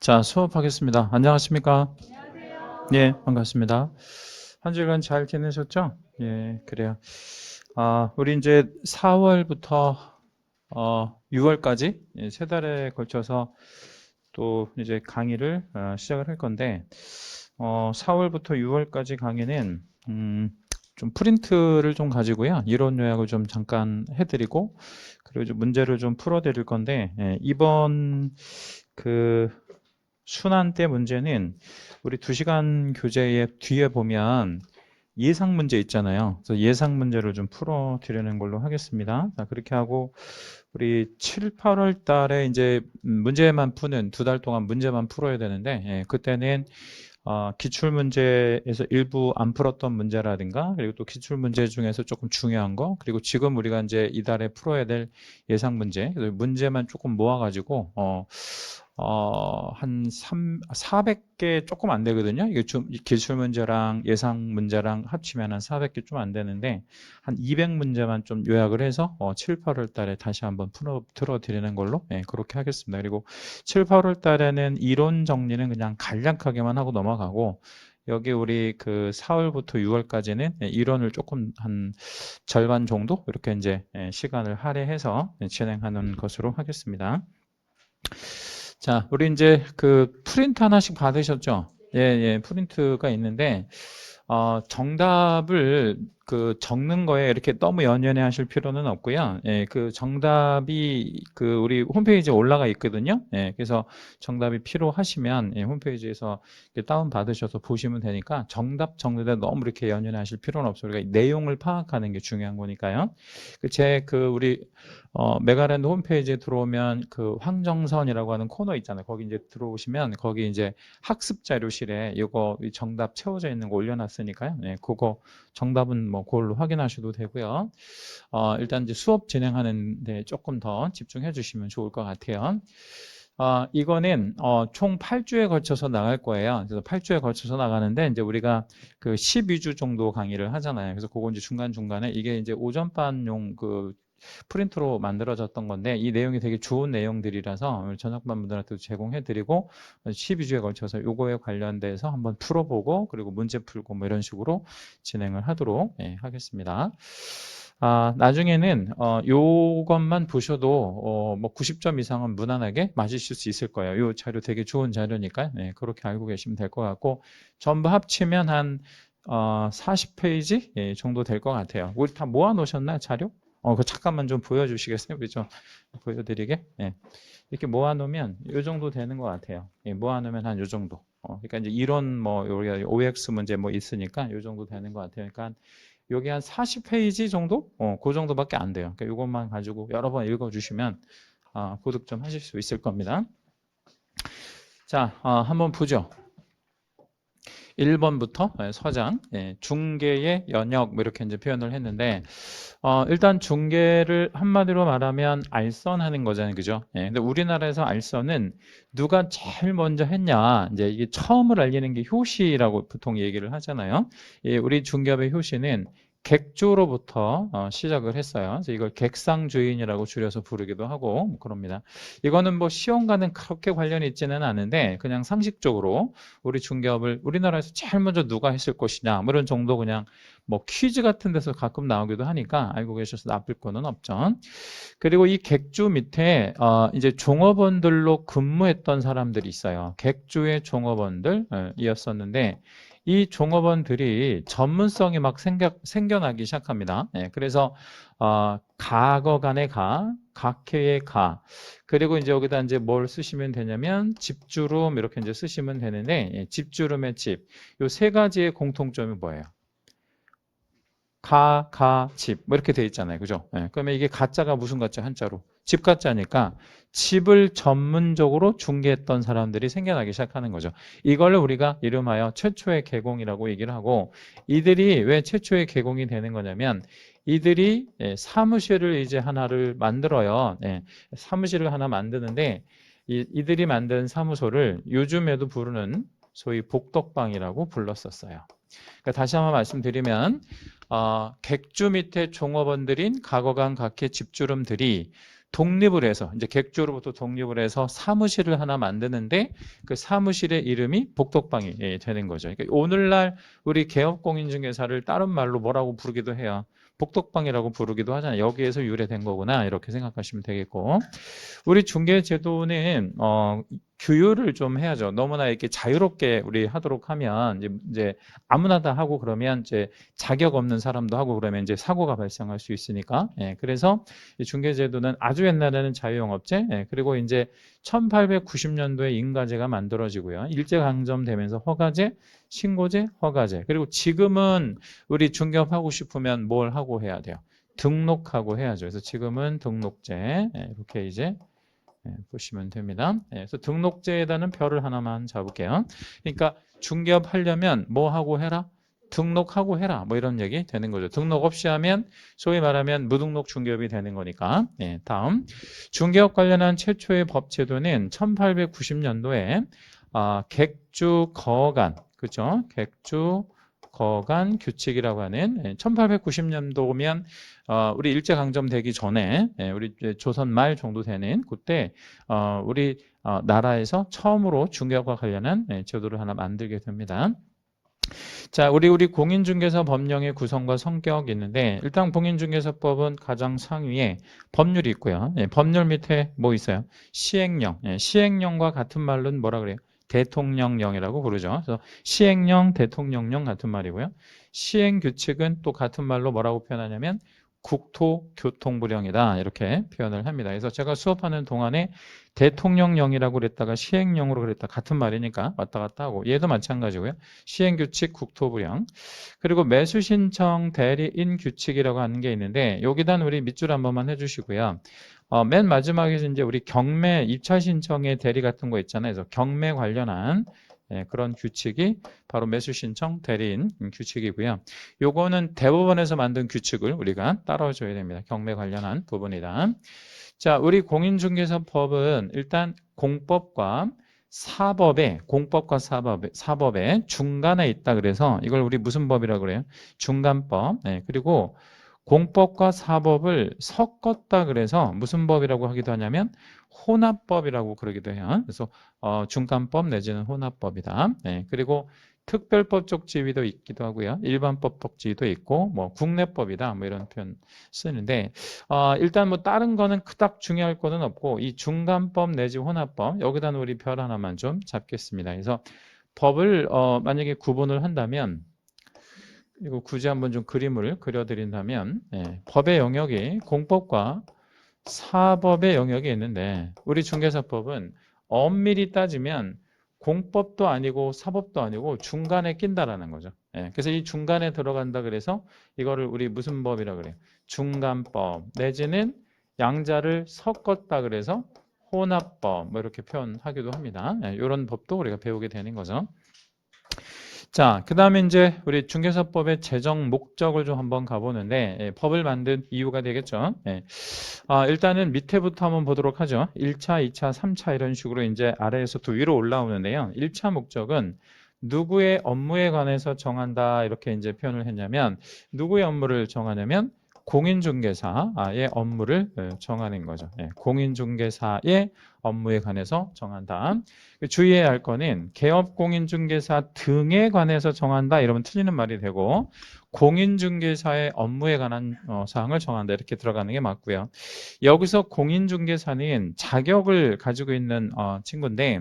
자, 수업하겠습니다. 안녕하십니까? 예, 반갑습니다. 한 주간 잘 지내셨죠? 예, 그래요. 우리 이제 4월부터 6월까지 세 달에 걸쳐서 또 이제 강의를 시작을 할 건데, 4월부터 6월까지 강의는 좀 프린트를 좀 가지고요. 이론 요약을 좀 잠깐 해드리고, 그리고 이제 문제를 좀 풀어드릴 건데, 이번 그 순환 때 문제는 우리 2시간 교재의 뒤에 보면 예상 문제 있잖아요. 그래서 예상 문제를 좀 풀어 드리는 걸로 하겠습니다. 자, 그렇게 하고 우리 7, 8월 달에 이제 문제만 푸는 2달 동안 문제만 풀어야 되는데, 그때는 기출 문제에서 일부 안 풀었던 문제라든가, 그리고 또 기출 문제 중에서 조금 중요한 거, 그리고 지금 우리가 이제 이달에 풀어야 될 예상 문제, 그래서 문제만 조금 모아가지고 한 400개 조금 안 되거든요. 이게 좀 기출 문제랑 예상 문제랑 합치면 한 400개 좀 안 되는데, 한 200문제만 좀 요약을 해서 7, 8월 달에 다시 한번 풀어 드리는 걸로 그렇게 하겠습니다. 그리고 7, 8월 달에는 이론 정리는 그냥 간략하게만 하고 넘어가고, 여기 우리 그 4월부터 6월까지는 이론을 조금 한 절반 정도 이렇게 이제 시간을 할애해서 진행하는 것으로 하겠습니다. 자, 우리 이제 그 프린트 하나씩 받으셨죠? 예, 예, 프린트가 있는데, 정답을 그 적는 거에 이렇게 너무 연연해 하실 필요는 없고요. 예, 그 정답이 그 우리 홈페이지에 올라가 있거든요. 예, 그래서 정답이 필요하시면 홈페이지에서 다운 받으셔서 보시면 되니까 정답 적는데 너무 이렇게 연연해 하실 필요는 없어요. 우리가 내용을 파악하는 게 중요한 거니까요. 그 우리 메가랜드 홈페이지에 들어오면 그 황정선이라고 하는 코너 있잖아요. 거기 이제 들어오시면 거기 이제 학습 자료실에 이거 정답 채워져 있는 거 올려놨으니까요. 네, 그거 정답은 뭐 그걸로 확인하셔도 되고요. 일단 이제 수업 진행하는데 조금 더 집중해 주시면 좋을 것 같아요. 이거는 총 8주에 걸쳐서 나갈 거예요. 그래서 8주에 걸쳐서 나가는데 이제 우리가 그 12주 정도 강의를 하잖아요. 그래서 그거 이제 중간중간에 이게 이제 오전반용 그 프린트로 만들어졌던 건데 이 내용이 되게 좋은 내용들이라서 저녁반 분들한테도 제공해 드리고 12주에 걸쳐서 요거에 관련돼서 한번 풀어보고 그리고 문제 풀고 뭐 이런 식으로 진행을 하도록 하겠습니다. 나중에는 요것만 보셔도 뭐 90점 이상은 무난하게 맞으실 수 있을 거예요. 요 자료 되게 좋은 자료니까 그렇게 알고 계시면 될 것 같고 전부 합치면 한 40페이지 정도 될 것 같아요. 우리 다 모아 놓으셨나요, 자료? 그 잠깐만 좀 보여주시겠어요? 우리 좀 보여드리게. 이렇게 모아놓으면 이 정도 되는 것 같아요. 모아놓으면 한 이 정도. 그러니까 이제 이론 뭐 우리가 OX 문제 뭐 있으니까 이 정도 되는 것 같아요. 그러니까 여기 한 40페이지 정도? 그 정도밖에 안 돼요. 그러니까 이것만 가지고 여러 번 읽어주시면 고득 좀 하실 수 있을 겁니다. 자, 한번 보죠. 1번부터 서장, 중개의 연역 뭐 이렇게 이제 표현을 했는데 일단 중개를 한마디로 말하면 알선하는 거잖아요, 그죠? 근데 우리나라에서 알선은 누가 제일 먼저 했냐, 이제 이게 처음을 알리는 게 효시라고 보통 얘기를 하잖아요. 우리 중개업의 효시는 객주로부터 시작을 했어요. 그래서 이걸 객상주인이라고 줄여서 부르기도 하고 뭐 그럽니다. 이거는 뭐 시험과는 그렇게 관련이 있지는 않은데 그냥 상식적으로 우리 중개업을 우리나라에서 제일 먼저 누가 했을 것이냐 뭐 이런 정도 그냥 뭐 퀴즈 같은 데서 가끔 나오기도 하니까 알고 계셔서 나쁠 거는 없죠. 그리고 이 객주 밑에 이제 종업원들로 근무했던 사람들이 있어요. 객주의 종업원들이었었는데 이 종업원들이 전문성이 막 생겨나기 시작합니다. 그래서 가거간의 가, 각해의 가, 그리고 이제 여기다 이제 뭘 쓰시면 되냐면 집주름 이렇게 이제 쓰시면 되는데 집주름의 집, 요 세 가지의 공통점이 뭐예요? 집, 뭐 이렇게 돼 있잖아요. 그죠? 그러면 이게 가짜가 무슨 가짜? 한자로. 집 가짜니까 집을 전문적으로 중개했던 사람들이 생겨나기 시작하는 거죠. 이걸 우리가 이름하여 최초의 개공이라고 얘기를 하고 이들이 왜 최초의 개공이 되는 거냐면 이들이 사무실을 이제 하나를 만들어요. 사무실을 하나 만드는데 이들이 만든 사무소를 요즘에도 부르는 소위 복덕방이라고 불렀었어요. 그러니까 다시 한번 말씀드리면 객주 밑에 종업원들인 가거간 각해 집주름들이 독립을 해서 이제 객주로부터 독립을 해서 사무실을 하나 만드는데 그 사무실의 이름이 복덕방이 되는 거죠. 그러니까 오늘날 우리 개업공인중개사를 다른 말로 뭐라고 부르기도 해요. 복덕방이라고 부르기도 하잖아요. 여기에서 유래된 거구나 이렇게 생각하시면 되겠고, 우리 중개제도는 규율을 좀 해야죠. 너무나 이렇게 자유롭게 우리 하도록 하면 이제 아무나 다 하고 그러면 이제 자격 없는 사람도 하고 그러면 이제 사고가 발생할 수 있으니까. 그래서 이 중개제도는 아주 옛날에는 자유영업제, 그리고 이제 1890년도에 인가제가 만들어지고요. 일제강점되면서 허가제, 신고제, 허가제. 그리고 지금은 우리 중개업하고 싶으면 뭘 하고 해야 돼요? 등록하고 해야죠. 그래서 지금은 등록제, 이렇게 이제 보시면 됩니다. 그래서 등록제에다는 별을 하나만 잡을게요. 그러니까 중개업 하려면 뭐 하고 해라? 등록하고 해라. 뭐 이런 얘기 되는 거죠. 등록 없이 하면 소위 말하면 무등록 중개업이 되는 거니까. 다음 중개업 관련한 최초의 법제도는 1890년도에 객주 거간, 그죠? 객주 거간 규칙이라고 하는 1890년도면 우리 일제강점 되기 전에 우리 조선 말 정도 되는 그때 우리 나라에서 처음으로 중개업과 관련한 제도를 하나 만들게 됩니다. 자, 우리 공인중개사 법령의 구성과 성격이 있는데 일단 공인중개사법은 가장 상위에 법률이 있고요. 법률 밑에 뭐 있어요? 시행령. 시행령과 같은 말로는 뭐라 그래요? 대통령령이라고 부르죠. 그래서 시행령, 대통령령 같은 말이고요. 시행규칙은 또 같은 말로 뭐라고 표현하냐면 국토교통부령이다 이렇게 표현을 합니다. 그래서 제가 수업하는 동안에 대통령령이라고 그랬다가 시행령으로 그랬다 같은 말이니까 왔다 갔다 하고 얘도 마찬가지고요. 시행규칙, 국토부령. 그리고 매수신청 대리인 규칙이라고 하는 게 있는데 여기다 우리 밑줄 한 번만 해주시고요. 맨 마지막에 이제 우리 경매 입찰 신청의 대리 같은 거 있잖아요. 그래서 경매 관련한 그런 규칙이 바로 매수신청 대리인 규칙이고요. 요거는 대법원에서 만든 규칙을 우리가 따라줘야 됩니다. 경매 관련한 부분이다. 자, 우리 공인중개사법은 일단 공법과 사법의 중간에 있다 그래서 이걸 우리 무슨 법이라고 그래요? 중간법. 그리고 공법과 사법을 섞었다 그래서 무슨 법이라고 하기도 하냐면 혼합법이라고 그러기도 해요. 그래서 중간법 내지는 혼합법이다. 그리고 특별법적 지위도 있기도 하고요. 일반법적 지위도 있고 뭐 국내법이다 뭐 이런 표현 쓰는데 일단 뭐 다른 거는 그닥 중요할 거는 없고 이 중간법 내지 혼합법 여기다 우리 별 하나만 좀 잡겠습니다. 그래서 법을 만약에 구분을 한다면 이거 굳이 한번 좀 그림을 그려드린다면 법의 영역이 공법과 사법의 영역이 있는데 우리 중개사법은 엄밀히 따지면 공법도 아니고 사법도 아니고 중간에 낀다라는 거죠. 그래서 이 중간에 들어간다 그래서 이거를 우리 무슨 법이라 그래요? 중간법 내지는 양자를 섞었다 그래서 혼합법 뭐 이렇게 표현하기도 합니다. 이런 법도 우리가 배우게 되는 거죠. 자, 그 다음에 이제 우리 중개사법의 제정 목적을 좀 한번 가보는데 법을 만든 이유가 되겠죠. 일단은 밑에부터 한번 보도록 하죠. 1차, 2차, 3차 이런 식으로 이제 아래에서 또 위로 올라오는데요. 1차 목적은 누구의 업무에 관해서 정한다 이렇게 이제 표현을 했냐면 누구의 업무를 정하냐면 공인중개사의 업무를 정하는 거죠. 공인중개사의 업무에 관해서 정한다. 주의해야 할 거는 개업공인중개사 등에 관해서 정한다 이러면 틀리는 말이 되고 공인중개사의 업무에 관한 사항을 정한다 이렇게 들어가는 게 맞고요. 여기서 공인중개사는 자격을 가지고 있는 친구인데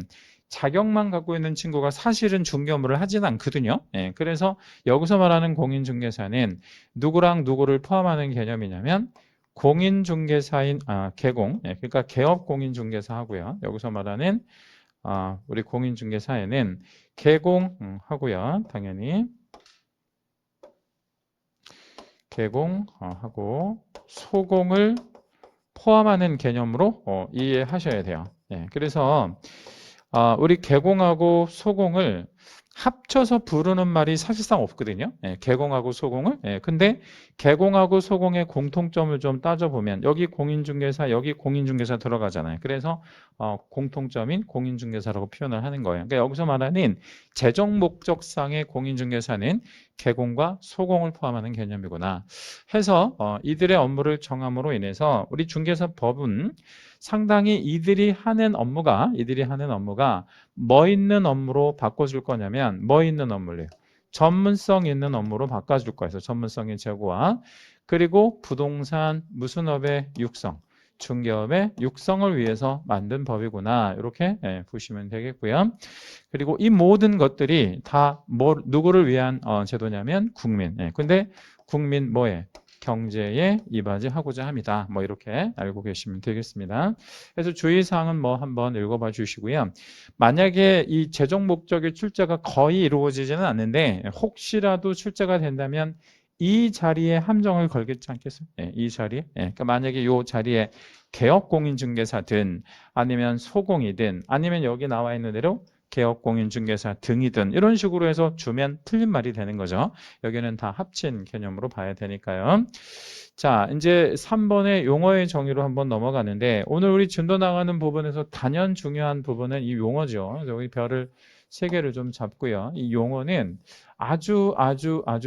자격만 갖고 있는 친구가 사실은 중개 업무를 하지는 않거든요. 그래서 여기서 말하는 공인중개사는 누구랑 누구를 포함하는 개념이냐면 공인중개사인 개공, 그러니까 개업공인중개사 하고요. 여기서 말하는 우리 공인중개사에는 개공하고요. 당연히 개공하고 소공을 포함하는 개념으로 이해하셔야 돼요. 그래서 우리 개공하고 소공을 합쳐서 부르는 말이 사실상 없거든요. 개공하고 소공을. 근데 개공하고 소공의 공통점을 좀 따져보면 여기 공인중개사, 여기 공인중개사 들어가잖아요. 그래서 공통점인 공인중개사라고 표현을 하는 거예요. 그러니까 여기서 말하는 재정 목적상의 공인중개사는 개공과 소공을 포함하는 개념이구나 해서 이들의 업무를 정함으로 인해서 우리 중개사법은 상당히 이들이 하는 업무가 뭐 있는 업무로 바꿔줄 거냐면 뭐 있는 업무래요. 전문성 있는 업무로 바꿔줄 거예요. 전문성의 제고와 그리고 부동산 무슨 업의 육성, 중개업의 육성을 위해서 만든 법이구나 이렇게 보시면 되겠고요. 그리고 이 모든 것들이 다 누구를 위한 제도냐면 국민. 근데 국민 뭐에? 경제에 이바지하고자 합니다. 뭐 이렇게 알고 계시면 되겠습니다. 그래서 주의사항은 뭐 한번 읽어봐 주시고요. 만약에 이 최종 목적의 출제가 거의 이루어지지는 않는데 혹시라도 출제가 된다면 이 자리에 함정을 걸겠지 않겠어요? 이 자리에. 그러니까 만약에 이 자리에 개업공인중개사든 아니면 소공이든 아니면 여기 나와 있는 대로 개업공인중개사 등이든 이런 식으로 해서 주면 틀린 말이 되는 거죠. 여기는 다 합친 개념으로 봐야 되니까요. 자, 이제 3번의 용어의 정의로 한번 넘어가는데 오늘 우리 진도 나가는 부분에서 단연 중요한 부분은 이 용어죠. 여기 별을 3개를 좀 잡고요. 이 용어는 아주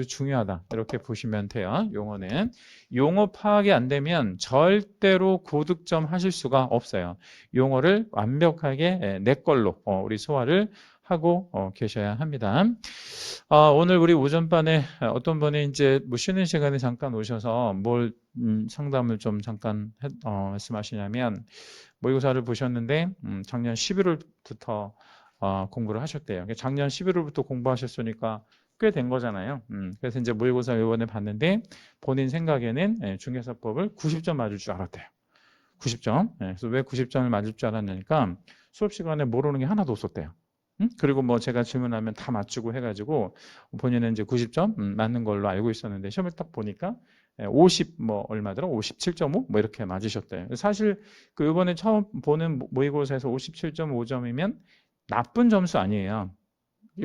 중요하다. 이렇게 보시면 돼요. 용어는. 용어 파악이 안 되면 절대로 고득점 하실 수가 없어요. 용어를 완벽하게 내 걸로 우리 소화를 하고 계셔야 합니다. 오늘 우리 오전반에 어떤 분이 이제 뭐 쉬는 시간에 잠깐 오셔서 뭘 상담을 좀 잠깐 말씀하시냐면 모의고사를 보셨는데 작년 11월부터 공부를 하셨대요. 작년 11월부터 공부하셨으니까 꽤 된 거잖아요. 그래서 이제 모의고사 이번에 봤는데 본인 생각에는 중개사법을 90점 맞을 줄 알았대요. 90점. 그래서 왜 90점을 맞을 줄 알았냐니까 수업 시간에 모르는 게 하나도 없었대요. 그리고 뭐 제가 질문하면 다 맞추고 해가지고 본인은 이제 90점 맞는 걸로 알고 있었는데 시험을 딱 보니까 50 뭐 얼마더라? 57.5 뭐 이렇게 맞으셨대요. 사실 그 이번에 처음 보는 모의고사에서 57.5점이면 나쁜 점수 아니에요.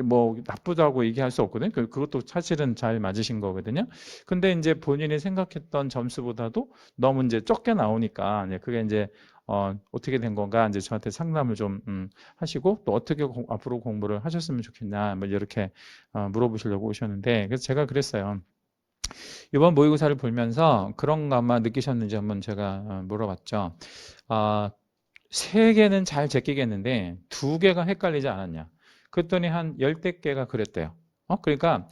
뭐 나쁘다고 얘기할 수 없거든요. 그것도 사실은 잘 맞으신 거거든요. 근데 이제 본인이 생각했던 점수보다도 너무 이제 적게 나오니까 그게 이제 어떻게 된 건가 이제 저한테 상담을 좀 하시고 또 어떻게 앞으로 공부를 하셨으면 좋겠냐 뭐 이렇게 물어보시려고 오셨는데 그래서 제가 그랬어요. 이번 모의고사를 보면서 그런 것만 느끼셨는지 한번 제가 물어봤죠. 3개는 잘 제끼겠는데 2개가 헷갈리지 않았냐. 그랬더니 한 10대 개가 그랬대요. 그러니까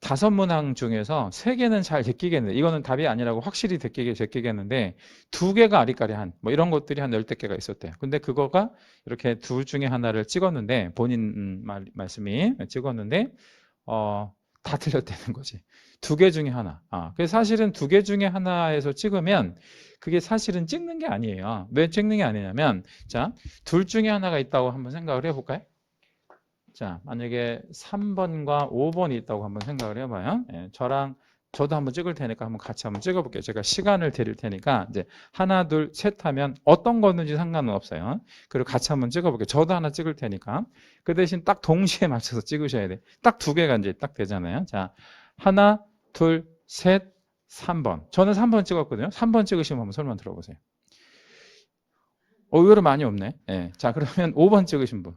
5문항 중에서 3개는 잘 제끼겠는데 이거는 답이 아니라고 확실히 제끼겠는데 2개가 아리까리한 뭐 이런 것들이 한 10대 개가 있었대요. 근데 그거가 이렇게 둘 중에 하나를 찍었는데 본인 말씀이 찍었는데 다 틀렸다는 거지. 2개 중에 하나. 그래서 사실은 2개 중에 하나에서 찍으면 그게 사실은 찍는 게 아니에요. 왜 찍는 게 아니냐면 자, 둘 중에 하나가 있다고 한번 생각을 해볼까요? 자, 만약에 3번과 5번이 있다고 한번 생각을 해봐요. 저도 한번 찍을 테니까 한번 같이 한번 찍어볼게요. 제가 시간을 드릴 테니까 이제 하나, 둘, 셋 하면 어떤 거든지 상관은 없어요. 그리고 같이 한번 찍어볼게요. 저도 하나 찍을 테니까. 그 대신 딱 동시에 맞춰서 찍으셔야 돼요. 딱 2개가 이제 딱 되잖아요. 자, 하나, 둘, 셋, 3번. 저는 3번 찍었거든요. 3번 찍으시면 한번 설명 들어보세요. 의외로 많이 없네. 자, 그러면 5번 찍으신 분.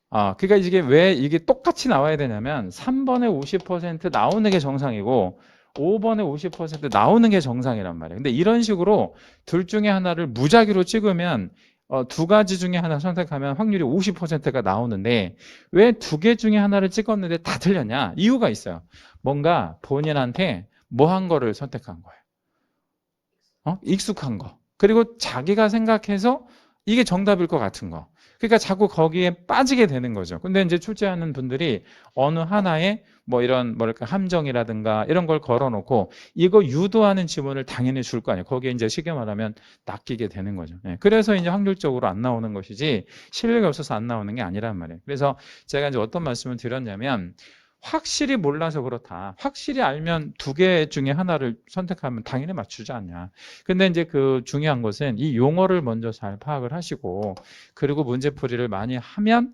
그러니까 이게 왜 이게 똑같이 나와야 되냐면 3번에 50% 나오는 게 정상이고 5번에 50% 나오는 게 정상이란 말이에요. 근데 이런 식으로 둘 중에 하나를 무작위로 찍으면 2가지 중에 하나 선택하면 확률이 50%가 나오는데 왜 2개 중에 하나를 찍었는데 다 틀렸냐? 이유가 있어요. 뭔가 본인한테 뭐 한 거를 선택한 거예요. 익숙한 거. 그리고 자기가 생각해서 이게 정답일 것 같은 거. 그러니까 자꾸 거기에 빠지게 되는 거죠. 근데 이제 출제하는 분들이 어느 하나에 뭐 이런 뭐랄까 함정이라든가 이런 걸 걸어놓고 이거 유도하는 지문을 당연히 줄 거 아니에요. 거기에 이제 쉽게 말하면 낚이게 되는 거죠. 그래서 이제 확률적으로 안 나오는 것이지 실력이 없어서 안 나오는 게 아니란 말이에요. 그래서 제가 이제 어떤 말씀을 드렸냐면 확실히 몰라서 그렇다. 확실히 알면 2개 중에 하나를 선택하면 당연히 맞추지 않냐. 근데 이제 그 중요한 것은 이 용어를 먼저 잘 파악을 하시고 그리고 문제풀이를 많이 하면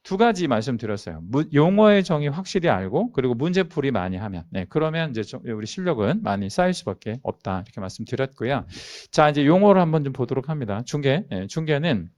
2가지 말씀드렸어요. 용어의 정의 확실히 알고 그리고 문제풀이 많이 하면 그러면 이제 우리 실력은 많이 쌓일 수밖에 없다. 이렇게 말씀드렸고요. 자, 이제 용어를 한번 좀 보도록 합니다. 중개는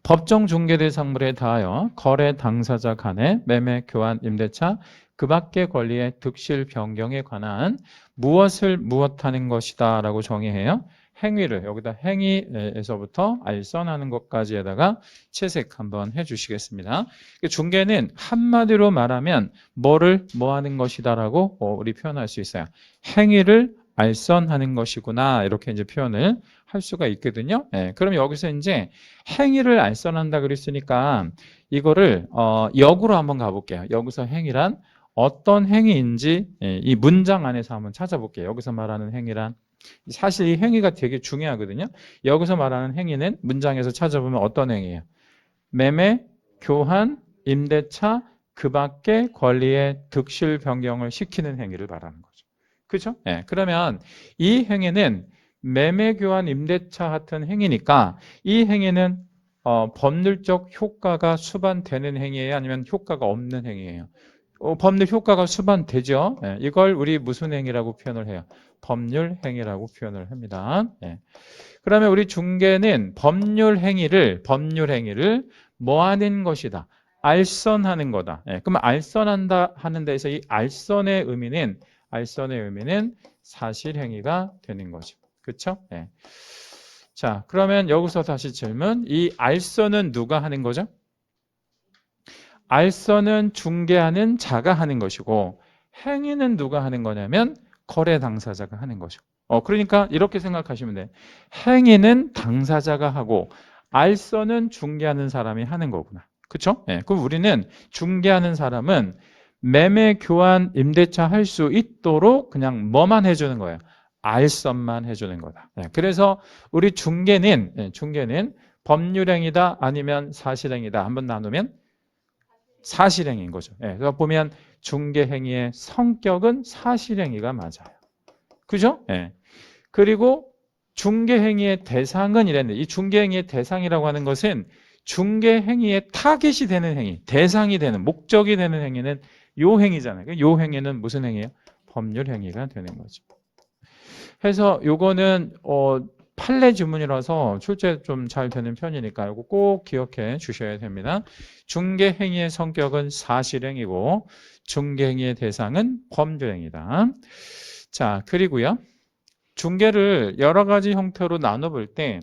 법정 중개 대상물에 대하여 거래 당사자 간의 매매, 교환, 임대차 그 밖의 권리의 득실 변경에 관한 무엇을 무엇하는 것이다 라고 정의해요. 행위를 여기다 행위에서부터 알선하는 것까지에다가 채색 한번 해주시겠습니다. 중개는 한마디로 말하면 뭐를 뭐 하는 것이다 라고 우리 표현할 수 있어요. 행위를 알선하는 것이구나 이렇게 이제 표현을 할 수가 있거든요. 예, 그럼 여기서 이제 행위를 알선한다 그랬으니까 이거를 역으로 한번 가볼게요. 여기서 행위란 어떤 행위인지 이 문장 안에서 한번 찾아볼게요. 여기서 말하는 행위란 사실 이 행위가 되게 중요하거든요. 여기서 말하는 행위는 문장에서 찾아보면 어떤 행위예요? 매매, 교환, 임대차 그 밖의 권리의 득실 변경을 시키는 행위를 말하는 거죠. 그렇죠? 네, 그러면 이 행위는 매매, 교환, 임대차 같은 행위니까 이 행위는 법률적 효과가 수반되는 행위예요? 아니면 효과가 없는 행위예요? 법률 효과가 수반되죠. 예, 이걸 우리 무슨 행위라고 표현을 해요? 법률 행위라고 표현을 합니다. 예. 그러면 우리 중개는 법률 행위를 뭐 하는 것이다? 알선하는 거다. 예, 그러면 알선한다 하는 데서 이 알선의 의미는 사실행위가 되는 거죠. 그렇죠? 예. 자, 그러면 여기서 다시 질문. 이 알선은 누가 하는 거죠? 알선은 중개하는 자가 하는 것이고 행위는 누가 하는 거냐면 거래 당사자가 하는 거죠. 그러니까 이렇게 생각하시면 돼. 행위는 당사자가 하고 알선은 중개하는 사람이 하는 거구나. 그렇죠? 예. 그럼 우리는 중개하는 사람은 매매, 교환, 임대차 할 수 있도록 그냥 뭐만 해주는 거예요? 알선만 해주는 거다. 예. 그래서 우리 중개는 법률행위다 아니면 사실행위다 한번 나누면 사실행위인 거죠. 예, 그래서 보면 중개행위의 성격은 사실행위가 맞아요. 그죠? 예. 그리고 중개행위의 대상은 이랬는데 이 중개행위의 대상이라고 하는 것은 중개행위의 타겟이 되는 행위, 대상이 되는, 목적이 되는 행위는 요 행위잖아요. 요 행위는 무슨 행위예요? 법률행위가 되는 거죠. 해서 요거는 판례 지문이라서 출제 좀 잘 되는 편이니까 이거 꼭 기억해 주셔야 됩니다. 중개행위의 성격은 사실행위고 중개행위의 대상은 법률행위다. 자, 그리고요. 중개를 여러 가지 형태로 나눠볼 때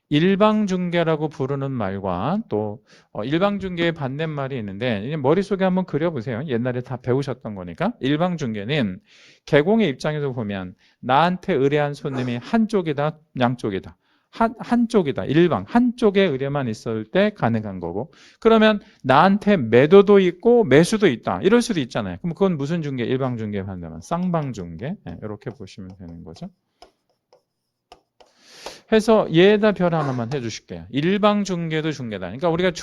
일방중개라고 부르는 말과 또 일방중개의 반대말이 있는데 머릿속에 한번 그려보세요. 옛날에 다 배우셨던 거니까. 일방중개는 개공의 입장에서 보면 나한테 의뢰한 손님이 한쪽이다, 양쪽이다. 한쪽이다. 한쪽에 의뢰만 있을 때 가능한 거고. 그러면 나한테 매도도 있고 매수도 있다. 이럴 수도 있잖아요. 그럼 그건 무슨 중개? 일방중개 반대말. 쌍방중개. 네, 이렇게 보시면 되는 거죠. 해서 얘에다 별 하나만 해주실게요. 일방 중개도 중개다. 그러니까 우리가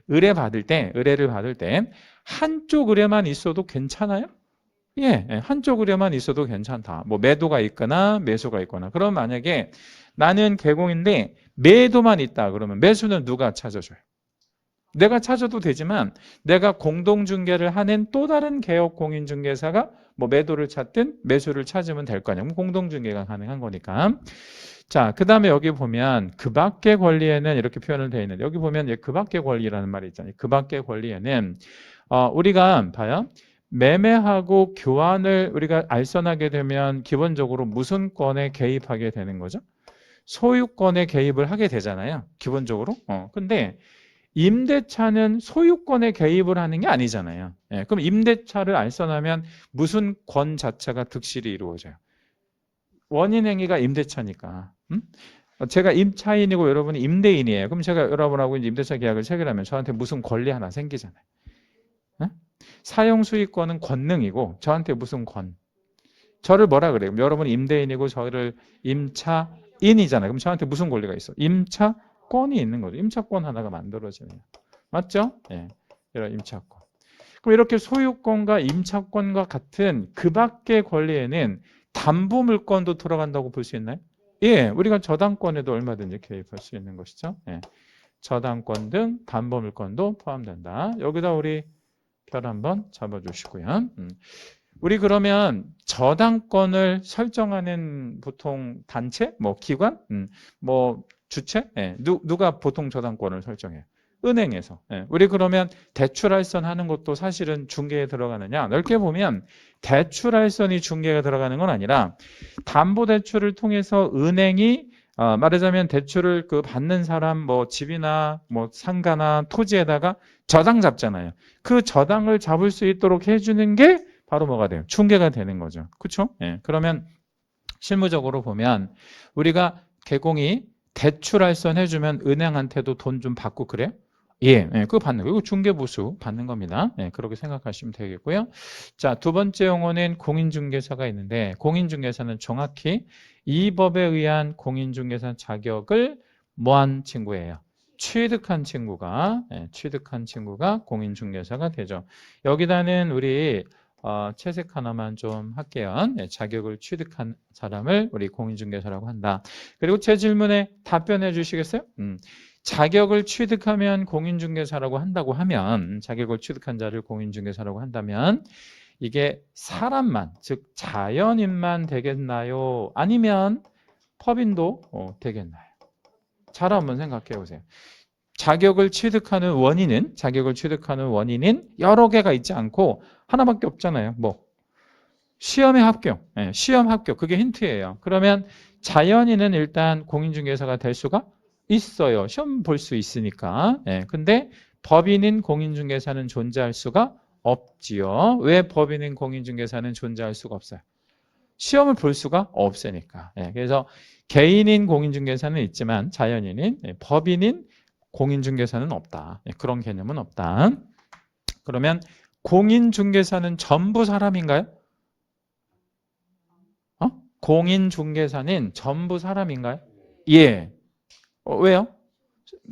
의뢰를 받을 때 한쪽 의뢰만 있어도 괜찮아요? 예, 한쪽 의뢰만 있어도 괜찮다. 뭐 매도가 있거나 매수가 있거나. 그럼 만약에 나는 개공인데 매도만 있다. 그러면 매수는 누가 찾아줘요? 내가 찾아도 되지만 내가 공동중개를 하는 또 다른 개업 공인중개사가 뭐 매도를 찾든 매수를 찾으면 될 거 아니에요. 공동중개가 가능한 거니까. 자, 그 다음에 여기 보면 그 밖의 권리에는 이렇게 표현을 되어 있는데 여기 보면 그 밖의 권리라는 말이 있잖아요. 그 밖의 권리에는 우리가 봐요. 매매하고 교환을 우리가 알선하게 되면 기본적으로 무슨 권에 개입하게 되는 거죠? 소유권에 개입을 하게 되잖아요. 기본적으로. 근데 임대차는 소유권에 개입을 하는 게 아니잖아요. 예, 그럼 임대차를 알선하면 무슨 권 자체가 득실이 이루어져요? 원인행위가 임대차니까. 제가 임차인이고 여러분이 임대인이에요. 그럼 제가 여러분하고 이제 임대차 계약을 체결하면 저한테 무슨 권리 하나 생기잖아요. 사용수익권은 권능이고 저한테 무슨 권? 저를 뭐라 그래요? 여러분이 임대인이고 저를 임차인이잖아요. 그럼 저한테 무슨 권리가 있어? 임차권이 있는 거죠. 임차권 하나가 만들어지네요. 맞죠? 예. 이런 임차권. 그럼 이렇게 소유권과 임차권과 같은 그 밖의 권리에는 담보물권도 들어간다고 볼 수 있나요? 예, 우리가 저당권에도 얼마든지 개입할 수 있는 것이죠. 예. 저당권 등 담보물권도 포함된다. 여기다 우리 별 한번 잡아주시고요. 우리 그러면 저당권을 설정하는 보통 단체, 뭐 기관, 뭐 주체? 예. 누가 보통 저당권을 설정해요? 은행에서. 예. 우리 그러면 대출할선 하는 것도 사실은 중개에 들어가느냐? 넓게 보면 대출할선이 중개가 들어가는 건 아니라 담보대출을 통해서 은행이 말하자면 대출을 그 받는 사람 뭐 집이나 뭐 상가나 토지에다가 저당 잡잖아요. 그 저당을 잡을 수 있도록 해주는 게 바로 뭐가 돼요? 중개가 되는 거죠. 그렇죠? 예. 그러면 실무적으로 보면 우리가 개공이 대출할선 해주면 은행한테도 돈 좀 받고 그래요? 예, 예, 그거 받는 거예요. 이거 중개보수 받는 겁니다. 예, 그렇게 생각하시면 되겠고요. 자, 두 번째 용어는 공인중개사가 있는데 공인중개사는 정확히 이 법에 의한 공인중개사 자격을 뭐한 친구예요? 취득한 친구가 취득한 친구가 공인중개사가 되죠. 여기다는 우리 채색 하나만 좀 할게요. 자격을 취득한 사람을 우리 공인중개사라고 한다. 그리고 제 질문에 답변해 주시겠어요? 자격을 취득하면 공인중개사라고 한다고 하면 자격을 취득한 자를 공인중개사라고 한다면 이게 사람만 즉 자연인만 되겠나요? 아니면 법인도 되겠나요? 잘 한번 생각해 보세요. 자격을 취득하는 원인은 여러 개가 있지 않고 하나밖에 없잖아요. 뭐 시험에 합격, 시험 합격 그게 힌트예요. 그러면 자연인은 일단 공인중개사가 될 수가 있어요. 시험 볼 수 있으니까. 근데 법인인 공인중개사는 존재할 수가 없지요. 왜 법인인 공인중개사는 존재할 수가 없어요? 시험을 볼 수가 없으니까. 그래서 개인인 공인중개사는 있지만 자연인인 법인인 공인중개사는 없다. 그런 개념은 없다. 그러면 공인중개사는 전부 사람인가요? 공인중개사는 전부 사람인가요? 예. 왜요?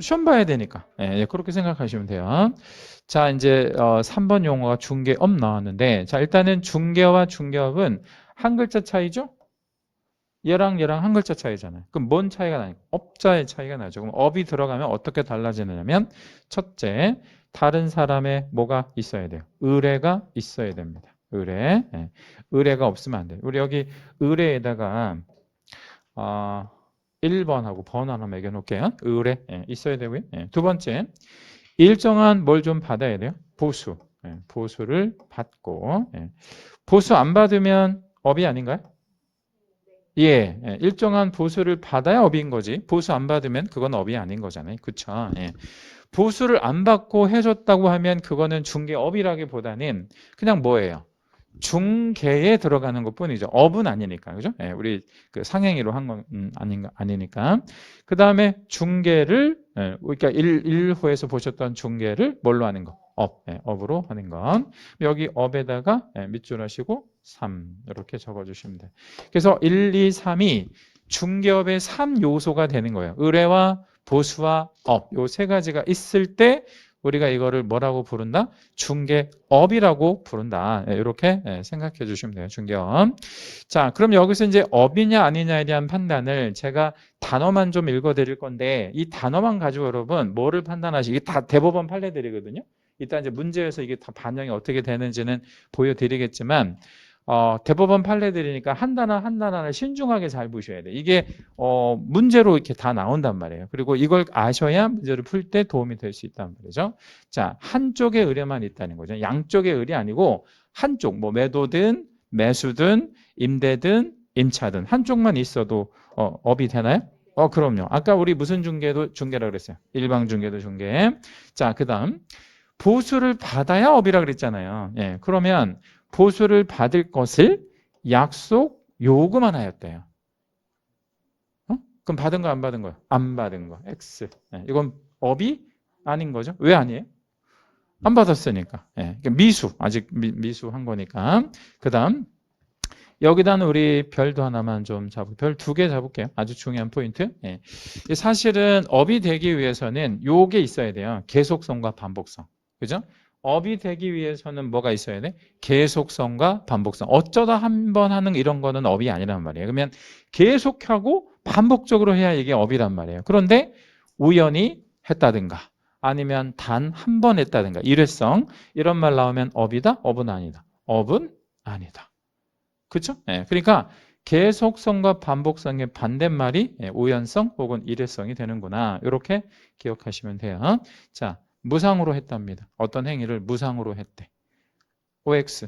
시험 봐야 되니까. 예, 그렇게 생각하시면 돼요. 자, 이제 3번 용어가 중개업 나왔는데 자, 일단은 중개와 중개업은 한 글자 차이죠? 얘랑 한 글자 차이잖아요. 그럼 뭔 차이가 나요? 업자의 차이가 나죠. 그럼 업이 들어가면 어떻게 달라지느냐면 첫째, 다른 사람의 뭐가 있어야 돼요? 의뢰가 있어야 됩니다. 의뢰. 의뢰가 없으면 안 돼요. 우리 여기 의뢰에다가 1번하고 번 하나 매겨놓을게요. 의뢰 있어야 되고요. 두 번째, 일정한 뭘 좀 받아야 돼요? 보수. 보수를 받고 보수 안 받으면 업이 아닌가요? 예, 일정한 보수를 받아야 업인 거지. 보수 안 받으면 그건 업이 아닌 거잖아요. 그쵸? 보수를 안 받고 해줬다고 하면 그거는 중개업이라기보다는 그냥 뭐예요? 중개에 들어가는 것 뿐이죠. 업은 아니니까. 그죠? 우리 그 상행위로 한 건 아니니까. 그 다음에 중개를, 그러니까 1호에서 보셨던 중개를 뭘로 하는 거? 업으로 하는 건. 여기 업에다가 밑줄 하시고 3 이렇게 적어주시면 돼요. 그래서 1, 2, 3이 중개업의 3요소가 되는 거예요. 의뢰와 보수와 업, 요 세 가지가 있을 때 우리가 이거를 뭐라고 부른다? 중개업이라고 부른다. 이렇게 생각해 주시면 돼요. 중개업. 자, 그럼 여기서 이제 업이냐 아니냐에 대한 판단을 제가 단어만 좀 읽어 드릴 건데 이 단어만 가지고 여러분 뭐를 판단하시고 이게 다 대법원 판례들이거든요. 이따 이제 문제에서 이게 다 반영이 어떻게 되는지는 보여드리겠지만 대법원 판례들이니까 한 단어 한 단어를 신중하게 잘 보셔야 돼요. 이게 문제로 이렇게 다 나온단 말이에요. 그리고 이걸 아셔야 문제를 풀 때 도움이 될 수 있단 말이죠. 자, 한쪽의 의뢰만 있다는 거죠. 양쪽의 의뢰 아니고 한쪽, 뭐 매도든 매수든 임대든 임차든 한쪽만 있어도 업이 되나요? 그럼요. 아까 우리 무슨 중개도 중개라고 그랬어요. 일방 중개도 중개. 자, 그다음 보수를 받아야 업이라 그랬잖아요. 그러면 보수를 받을 것을 약속 요구만 하였대요. 그럼 받은 거 안 받은 거요? 안 받은 거. X. 이건 업이 아닌 거죠. 왜 아니에요? 안 받았으니까. 그러니까 미수. 아직 미수한 거니까. 그 다음 여기다는 우리 별도 하나만 좀 잡고 별 2개 잡을게요. 아주 중요한 포인트. 사실은 업이 되기 위해서는 요게 있어야 돼요. 계속성과 반복성. 그죠? 업이 되기 위해서는 뭐가 있어야 돼? 계속성과 반복성. 어쩌다 한 번 하는 이런 거는 업이 아니란 말이에요. 그러면 계속하고 반복적으로 해야 이게 업이란 말이에요. 그런데 우연히 했다든가 아니면 단 한 번 했다든가 일회성 이런 말 나오면 업이다? 업은 아니다. 업은 아니다. 그렇죠? 그러니까 계속성과 반복성의 반대말이 우연성 혹은 일회성이 되는구나. 이렇게 기억하시면 돼요. 자, 무상으로 했답니다. 어떤 행위를 무상으로 했대. OX,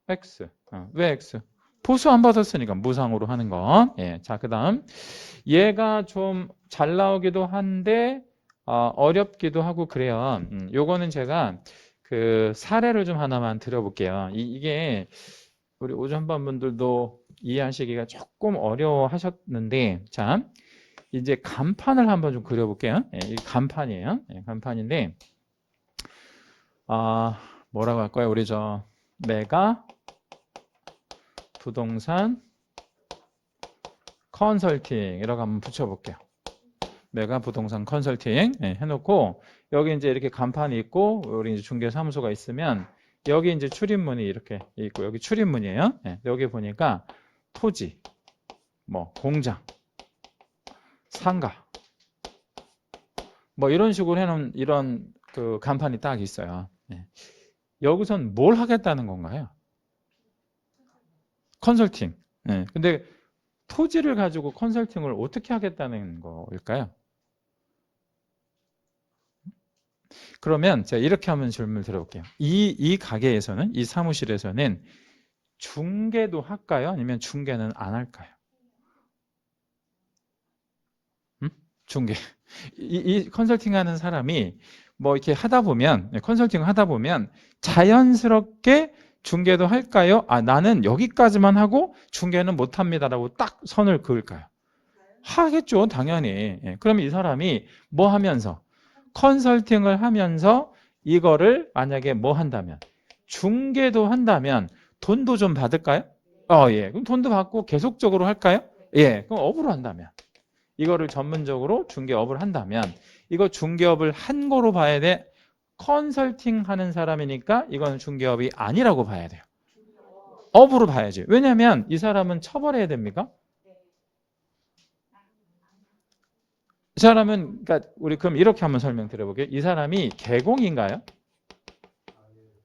X. 왜 X? 보수 안 받았으니까 무상으로 하는 거. 예, 자, 그 다음. 얘가 좀 잘 나오기도 한데 어렵기도 하고 그래요. 요거는 제가 그 사례를 좀 하나만 드려볼게요. 이게 우리 오전반 분들도 이해하시기가 조금 어려워하셨는데, 자, 이제 간판을 한번 좀 그려볼게요. 예, 이 간판이에요. 예, 간판인데, 뭐라고 할까요? 우리 저 메가 부동산 컨설팅 이라고 한번 붙여볼게요. 메가 부동산 컨설팅 해놓고 여기 이제 이렇게 간판이 있고 우리 이제 중개사무소가 있으면 여기 이제 출입문이 이렇게 있고 여기 출입문이에요. 여기 보니까 토지, 뭐 공장, 상가, 뭐 이런 식으로 해놓은 이런 그 간판이 딱 있어요. 여기선 뭘 하겠다는 건가요? 컨설팅. 근데 토지를 가지고 컨설팅을 어떻게 하겠다는 거일까요? 그러면 제가 이렇게 한번 질문을 드려볼게요. 이 가게에서는, 이 사무실에서는 중개도 할까요? 아니면 중개는 안 할까요? 중개. 이 컨설팅 하는 사람이 뭐 이렇게 하다 보면, 컨설팅 하다 보면 자연스럽게 중개도 할까요? 나는 여기까지만 하고 중개는 못 합니다라고 딱 선을 그을까요? 하겠죠, 당연히. 그러면 이 사람이 뭐 하면서? 컨설팅을 하면서 이거를 만약에 뭐 한다면 중개도 한다면 돈도 좀 받을까요? 예. 그럼 돈도 받고 계속적으로 할까요? 예. 그럼 업으로 한다면 이거를 전문적으로 중개업을 한다면 이거 중개업을 한 거로 봐야 돼. 컨설팅 하는 사람이니까 이건 중개업이 아니라고 봐야 돼요. 업으로 봐야지. 왜냐하면 이 사람은 처벌해야 됩니까? 이 사람은 그러니까 우리 그럼 이렇게 한번 설명드려볼게요. 이 사람이 개공인가요?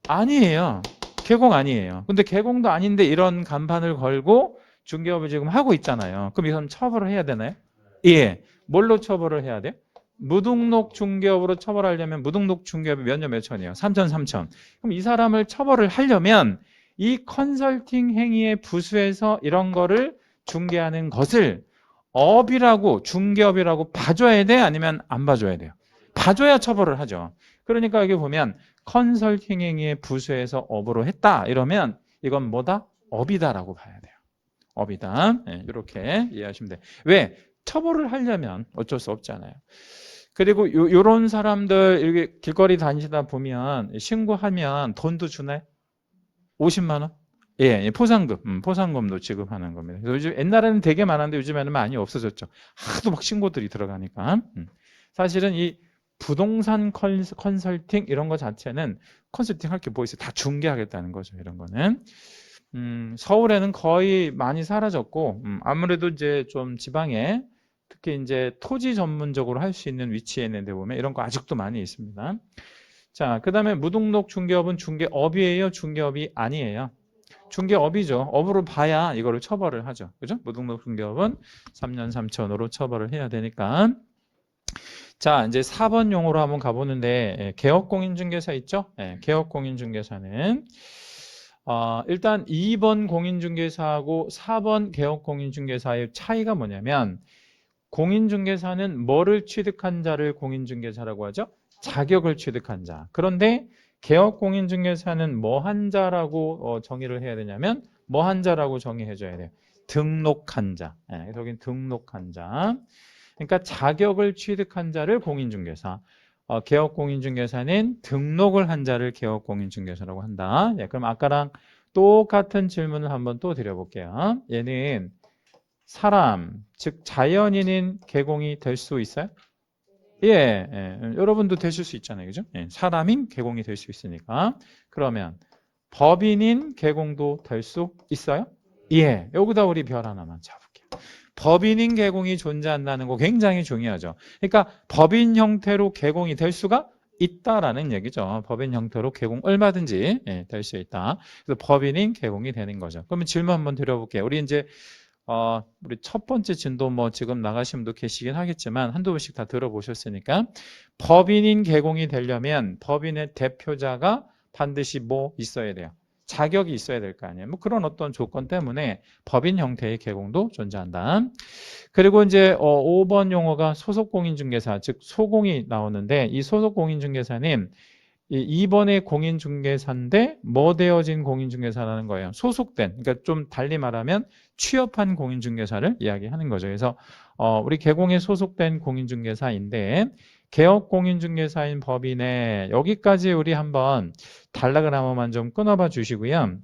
아니에요. 개공 아니에요. 근데 개공도 아닌데 이런 간판을 걸고 중개업을 지금 하고 있잖아요. 그럼 이건 처벌을 해야 되나요? 예. 뭘로 처벌을 해야 돼요? 무등록 중개업으로 처벌하려면 무등록 중개업이 몇 년 몇 천이에요? 3천, 3천. 그럼 이 사람을 처벌을 하려면 이 컨설팅 행위의 부수에서 이런 거를 중개하는 것을 업이라고 중개업이라고 봐줘야 돼? 아니면 안 봐줘야 돼요? 봐줘야 처벌을 하죠. 그러니까 여기 보면 컨설팅 행위의 부수에서 업으로 했다 이러면 이건 뭐다? 업이다라고 봐야 돼요. 업이다. 이렇게 이해하시면 돼요. 왜? 처벌을 하려면 어쩔 수 없잖아요. 그리고 요런 사람들 이렇게 길거리 다니시다 보면 신고하면 돈도 주나요? 50만 원? 예, 포상금, 포상금도 지급하는 겁니다. 그래서 요즘 옛날에는 되게 많았는데 요즘에는 많이 없어졌죠. 하도 막 신고들이 들어가니까. 사실은 이 부동산 컨설팅 이런 거 자체는 컨설팅 할 게 뭐 있어요? 다 중개하겠다는 거죠. 이런 거는. 서울에는 거의 많이 사라졌고, 아무래도 이제 좀 지방에 특히 이제 토지 전문적으로 할 수 있는 위치에 있는 데 보면 이런 거 아직도 많이 있습니다. 자, 그 다음에 무등록 중개업은 중개업이에요? 중개업이 아니에요? 중개업이죠. 업으로 봐야 이거를 처벌을 하죠. 그죠? 무등록 중개업은 3년 3천으로 처벌을 해야 되니까. 자, 이제 4번 용어로 한번 가보는데, 개업공인중개사 있죠? 개업공인중개사는, 일단 2번 공인중개사하고 4번 개업공인중개사의 차이가 뭐냐면, 공인중개사는 뭐를 취득한 자를 공인중개사라고 하죠? 자격을 취득한 자. 그런데 개업공인중개사는 뭐 한 자라고 정의를 해야 되냐면 뭐 한 자라고 정의해 줘야 돼요. 등록한 자. 여기는 등록한 자. 그러니까 자격을 취득한 자를 공인중개사. 개업공인중개사는 등록을 한 자를 개업공인중개사라고 한다. 그럼 아까랑 똑같은 질문을 한번 또 드려볼게요. 얘는 사람, 즉 자연인인 개공이 될 수 있어요? 여러분도 되실 수 있잖아요. 그죠? 사람인 개공이 될 수 있으니까. 그러면 법인인 개공도 될 수 있어요? 여기다 우리 별 하나만 잡을게요. 법인인 개공이 존재한다는 거 굉장히 중요하죠. 그러니까 법인 형태로 개공이 될 수가 있다라는 얘기죠. 법인 형태로 개공 얼마든지 될 수 있다. 그래서 법인인 개공이 되는 거죠. 그러면 질문 한번 드려볼게요. 우리 이제 우리 첫 번째 진도 뭐 지금 나가신 분도 계시긴 하겠지만 한두 번씩 다 들어보셨으니까 법인인 개공이 되려면 법인의 대표자가 반드시 뭐 있어야 돼요? 자격이 있어야 될 거 아니에요. 뭐 그런 어떤 조건 때문에 법인 형태의 개공도 존재한다. 그리고 이제 5번 용어가 소속공인중개사, 즉 소공이 나오는데 이 소속공인중개사는 이 2번의 공인중개사인데 뭐 되어진 공인중개사라는 거예요. 소속된, 그러니까 좀 달리 말하면 취업한 공인중개사를 이야기하는 거죠. 그래서 우리 개공에 소속된 공인중개사인데 개업공인중개사인 법인에 여기까지 우리 한번 단락을 한 번만 좀 끊어봐 주시고요.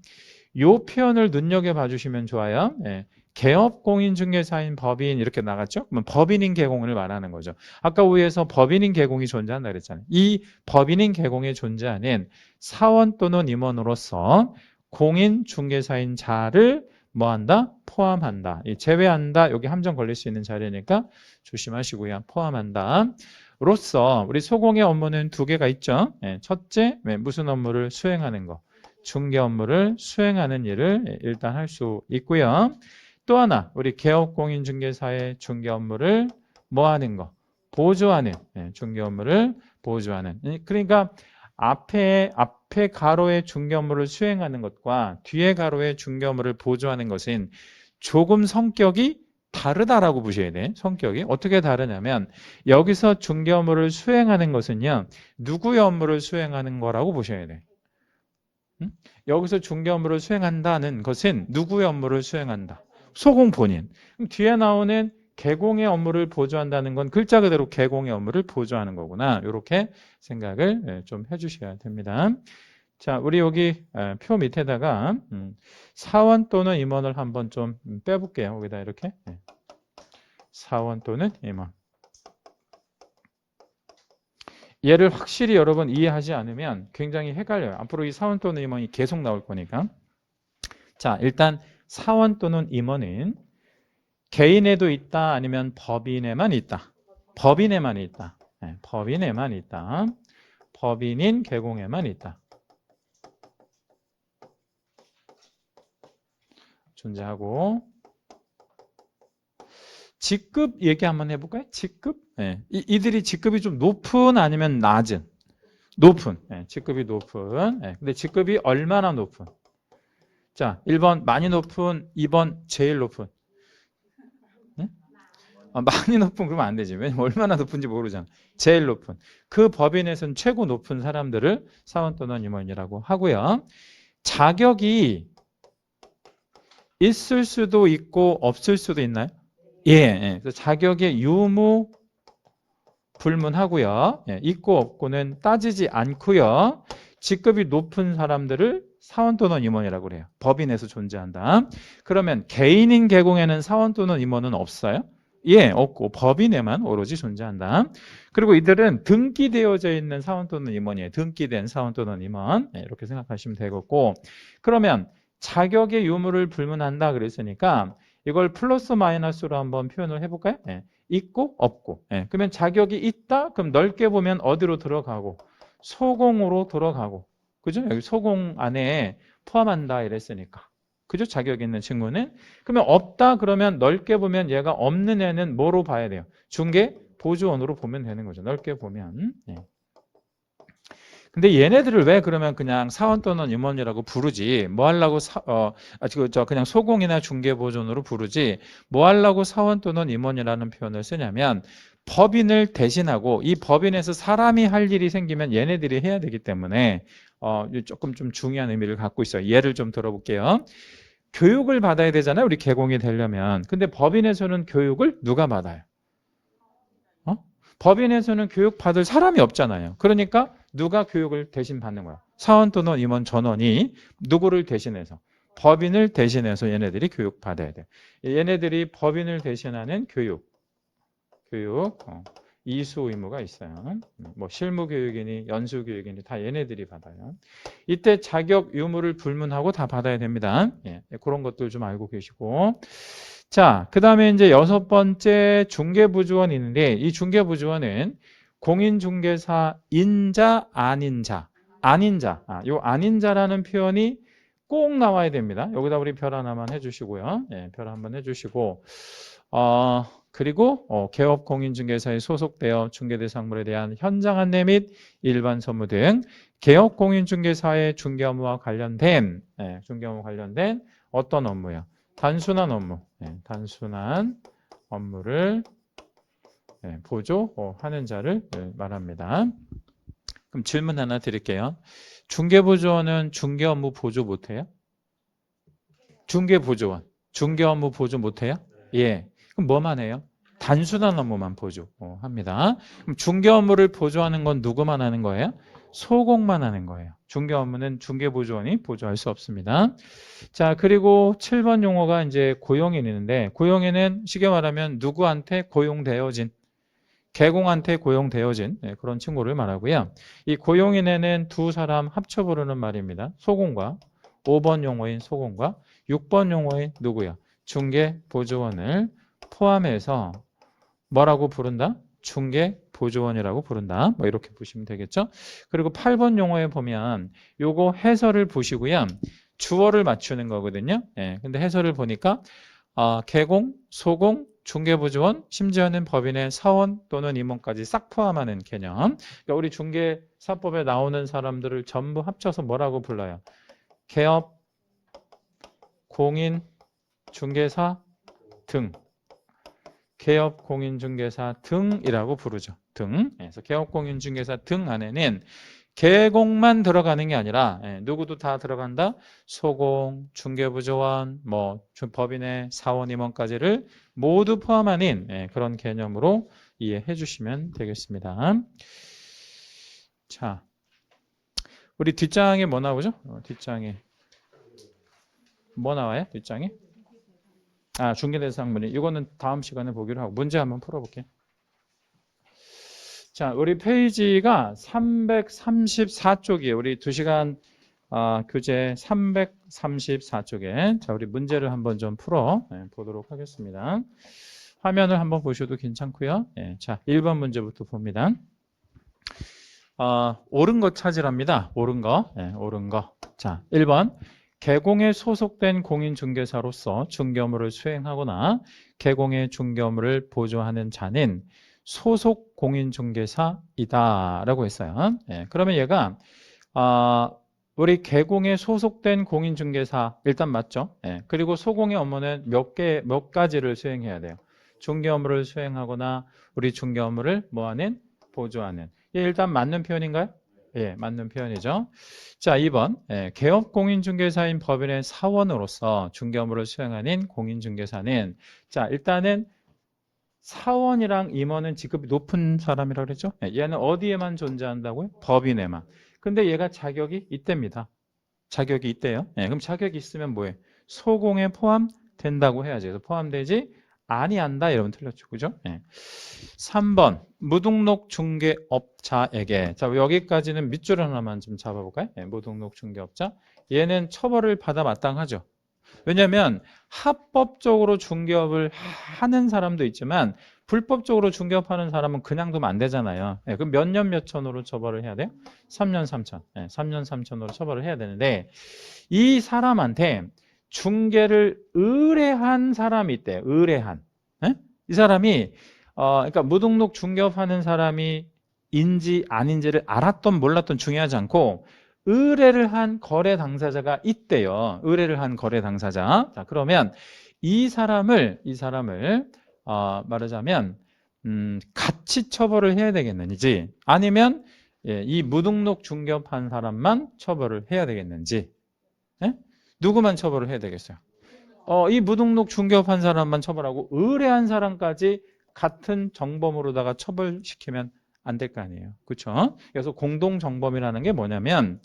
이 표현을 눈여겨봐 주시면 좋아요. 예. 개업공인중개사인 법인 이렇게 나갔죠? 그러면 법인인 개공을 말하는 거죠. 아까 위에서 법인인 개공이 존재한다 그랬잖아요. 이 법인인 개공에 존재하는 사원 또는 임원으로서 공인중개사인 자를 뭐한다? 포함한다. 제외한다. 여기 함정 걸릴 수 있는 자리니까 조심하시고요. 포함한다. 로서 우리 소공의 업무는 두 개가 있죠. 첫째, 무슨 업무를 수행하는 거. 중개 업무를 수행하는 일을 일단 할 수 있고요. 또 하나, 우리 개업공인중개사의 중개 업무를 뭐 하는 거? 보조하는, 중개 업무를 보조하는. 그러니까 앞에 가로의 중개 업무를 수행하는 것과 뒤에 가로의 중개 업무를 보조하는 것은 조금 성격이 다르다라고 보셔야 돼. 성격이. 어떻게 다르냐면 여기서 중개 업무를 수행하는 것은요. 누구의 업무를 수행하는 거라고 보셔야 돼. 여기서 중개 업무를 수행한다는 것은 누구의 업무를 수행한다? 소공 본인. 그럼 뒤에 나오는 개공의 업무를 보조한다는 건 글자 그대로 개공의 업무를 보조하는 거구나. 이렇게 생각을 좀 해주셔야 됩니다. 자, 우리 여기 표 밑에다가 사원 또는 임원을 한번 좀 빼볼게요. 여기다 이렇게 사원 또는 임원. 얘를 확실히 여러분 이해하지 않으면 굉장히 헷갈려요. 앞으로 이 사원 또는 임원이 계속 나올 거니까. 자, 일단 사원 또는 임원은 개인에도 있다 아니면 법인에만 있다. 법인에만 있다. 법인에만 있다. 법인인 개공에만 있다. 존재하고 직급 얘기 한번 해볼까요? 직급? 이들이 직급이 좀 높은 아니면 낮은? 높은. 직급이 높은. 근데 직급이 얼마나 높은? 자, 1번 많이 높은, 2번 제일 높은. 많이 높은 그러면 안 되지. 왜냐면 얼마나 높은지 모르잖아. 제일 높은. 그 법인에서는 최고 높은 사람들을 사원 또는 임원이라고 하고요. 자격이 있을 수도 있고 없을 수도 있나요? 예. 그래서 자격의 유무 불문하고요. 있고 없고는 따지지 않고요. 직급이 높은 사람들을 사원 또는 임원이라고 그래요. 법인에서 존재한다. 그러면 개인인 개공에는 사원 또는 임원은 없어요? 예, 없고 법인에만 오로지 존재한다. 그리고 이들은 등기되어져 있는 사원 또는 임원이에요. 등기된 사원 또는 임원. 이렇게 생각하시면 되겠고, 그러면 자격의 유무를 불문한다 그랬으니까 이걸 플러스 마이너스로 한번 표현을 해볼까요? 있고 없고. 그러면 자격이 있다? 그럼 넓게 보면 어디로 들어가고? 소공으로 들어가고. 그죠? 여기 소공 안에 포함한다 이랬으니까. 그죠? 자격 있는 친구는. 그러면 없다 그러면 넓게 보면 얘가 없는 애는 뭐로 봐야 돼요? 중개 보조원으로 보면 되는 거죠. 넓게 보면. 근데 얘네들을 왜 그러면 그냥 사원 또는 임원이라고 부르지? 뭐 하려고 그냥 소공이나 중개보존으로 부르지? 뭐 하려고 사원 또는 임원이라는 표현을 쓰냐면 법인을 대신하고 이 법인에서 사람이 할 일이 생기면 얘네들이 해야 되기 때문에 조금 좀 중요한 의미를 갖고 있어요. 예를 좀 들어볼게요. 교육을 받아야 되잖아요. 우리 개공이 되려면. 근데 법인에서는 교육을 누가 받아요? 법인에서는 교육 받을 사람이 없잖아요. 그러니까 누가 교육을 대신 받는 거야? 사원 또는 임원 전원이 누구를 대신해서? 법인을 대신해서 얘네들이 교육 받아야 돼. 얘네들이 법인을 대신하는 교육 이수 의무가 있어요. 뭐 실무 교육이니 연수 교육이니 다 얘네들이 받아요. 이때 자격 유무를 불문하고 다 받아야 됩니다. 그런 것들 좀 알고 계시고. 자, 그 다음에 이제 6번째 중개부조원이 있는데 이 중개부조원은 공인중개사인자, 아닌자. 아닌자. 요 아닌자라는 표현이 꼭 나와야 됩니다. 여기다 우리 별 하나만 해주시고요. 예, 별 한번 해주시고, 그리고 개업 공인중개사에 소속되어 중개대상물에 대한 현장 안내 및 일반 서무 등 개업 공인중개사의 중개 업무와 관련된 어떤 업무요? 단순한 업무. 단순한 업무를 보조하는 자를 말합니다. 그럼 질문 하나 드릴게요. 중개보조원은 중개 업무 보조 못해요? 중개보조원. 중개 업무 보조 못해요? 예. 그럼 뭐만 해요? 단순한 업무만 보조합니다. 그럼 중개 업무를 보조하는 건 누구만 하는 거예요? 소공만 하는 거예요. 중개 업무는 중개보조원이 보조할 수 없습니다. 자, 그리고 7번 용어가 이제 고용인인데, 고용인은 쉽게 말하면 누구한테 고용되어진, 개공한테 고용되어진 그런 친구를 말하고요. 이 고용인에는 두 사람 합쳐 부르는 말입니다. 소공과 5번 용어인 소공과 6번 용어인 누구야? 중개보조원을 포함해서 뭐라고 부른다? 중개보조원이라고 부른다. 뭐 이렇게 보시면 되겠죠? 그리고 8번 용어에 보면 요거 해설을 보시고요. 주어를 맞추는 거거든요. 근데 해설을 보니까 개공, 소공, 중개보조원, 심지어는 법인의 사원 또는 임원까지 싹 포함하는 개념. 그러니까 우리 중개사법에 나오는 사람들을 전부 합쳐서 뭐라고 불러요? 개업, 공인, 중개사 등. 개업, 공인, 중개사 등이라고 부르죠. 등. 그래서 개업, 공인, 중개사 등 안에는 개공만 들어가는 게 아니라 누구도 다 들어간다. 소공, 중개부조원, 뭐 법인의 사원, 임원까지를 모두 포함하는 그런 개념으로 이해해 주시면 되겠습니다. 자, 우리 뒷장에 뭐 나오죠? 뒷장에 뭐 나와요? 뒷장에? 중개대상물이. 이거는 다음 시간에 보기로 하고 문제 한번 풀어볼게요. 자, 우리 페이지가 334쪽이에요. 우리 2시간 교재 334쪽에. 자, 우리 문제를 한번 좀 풀어 보도록 하겠습니다. 화면을 한번 보셔도 괜찮고요. 자, 1번 문제부터 봅니다. 옳은 거 찾으랍니다. 옳은 거. 옳은 거. 자, 1번. 개공에 소속된 공인중개사로서 중개업무를 수행하거나 개공의 중개업무를 보조하는 자는 소속 공인중개사이다 라고 했어요. 그러면 얘가 우리 개공에 소속된 공인중개사 일단 맞죠? 그리고 소공의 업무는 몇 가지를 수행해야 돼요. 중개 업무를 수행하거나 우리 중개 업무를 뭐하는? 보조하는. 일단 맞는 표현인가요? 예, 맞는 표현이죠. 자, 2번. 개업 공인중개사인 법인의 사원으로서 중개 업무를 수행하는 공인중개사는 자, 일단은 사원이랑 임원은 직급이 높은 사람이라고 그랬죠? 얘는 어디에만 존재한다고요? 법인에만. 근데 얘가 자격이 있답니다. 자격이 있대요. 그럼 자격이 있으면 뭐예요? 소공에 포함된다고 해야지. 그래서 포함되지 아니한다. 여러분 틀렸죠. 그죠? 3번. 무등록 중개업자에게. 자, 여기까지는 밑줄 하나만 좀 잡아볼까요? 무등록 중개업자. 얘는 처벌을 받아 마땅하죠. 왜냐하면 합법적으로 중개업을 하는 사람도 있지만 불법적으로 중개업하는 사람은 그냥 두면 안 되잖아요. 그럼 몇 년 몇 천으로 처벌을 해야 돼요? 3년 3천. 3년 3천으로 처벌을 해야 되는데 이 사람한테 중개를 의뢰한 사람이 있대요. 의뢰한. 이 사람이 그러니까 무등록 중개업하는 사람이 인지 아닌지를 알았던 몰랐던 중요하지 않고 의뢰를 한 거래 당사자가 있대요. 의뢰를 한 거래 당사자. 자, 그러면 이 사람을 말하자면 같이 처벌을 해야 되겠는지 아니면 이 무등록 중개업한 사람만 처벌을 해야 되겠는지 누구만 처벌을 해야 되겠어요? 이 무등록 중개업한 사람만 처벌하고 의뢰한 사람까지 같은 정범으로다가 처벌시키면 안 될 거 아니에요. 그렇죠? 그래서 공동정범이라는 게 뭐냐면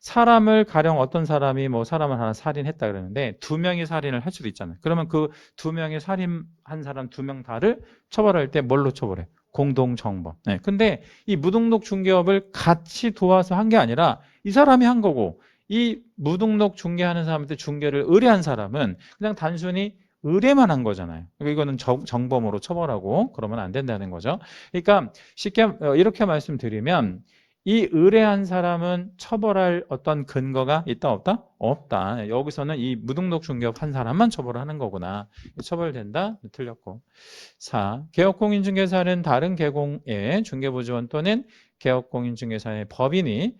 사람을 가령 어떤 사람이 뭐 사람을 하나 살인했다 그러는데 2명이 살인을 할 수도 있잖아요. 그러면 그 2명이 살인한 사람 2명 다를 처벌할 때 뭘로 처벌해? 공동정범. 근데 이 무등록 중개업을 같이 도와서 한 게 아니라 이 사람이 한 거고 이 무등록 중개하는 사람한테 중개를 의뢰한 사람은 그냥 단순히 의뢰만 한 거잖아요. 그러니까 이거는 정범으로 처벌하고 그러면 안 된다는 거죠. 그러니까 쉽게 이렇게 말씀드리면 이 의뢰한 사람은 처벌할 어떤 근거가 있다 없다? 없다. 여기서는 이 무등록 중개업한 사람만 처벌하는 거구나. 처벌된다? 틀렸고. 4. 개업공인중개사는 다른 개공의 중개보조원 또는 개업공인중개사의 법인의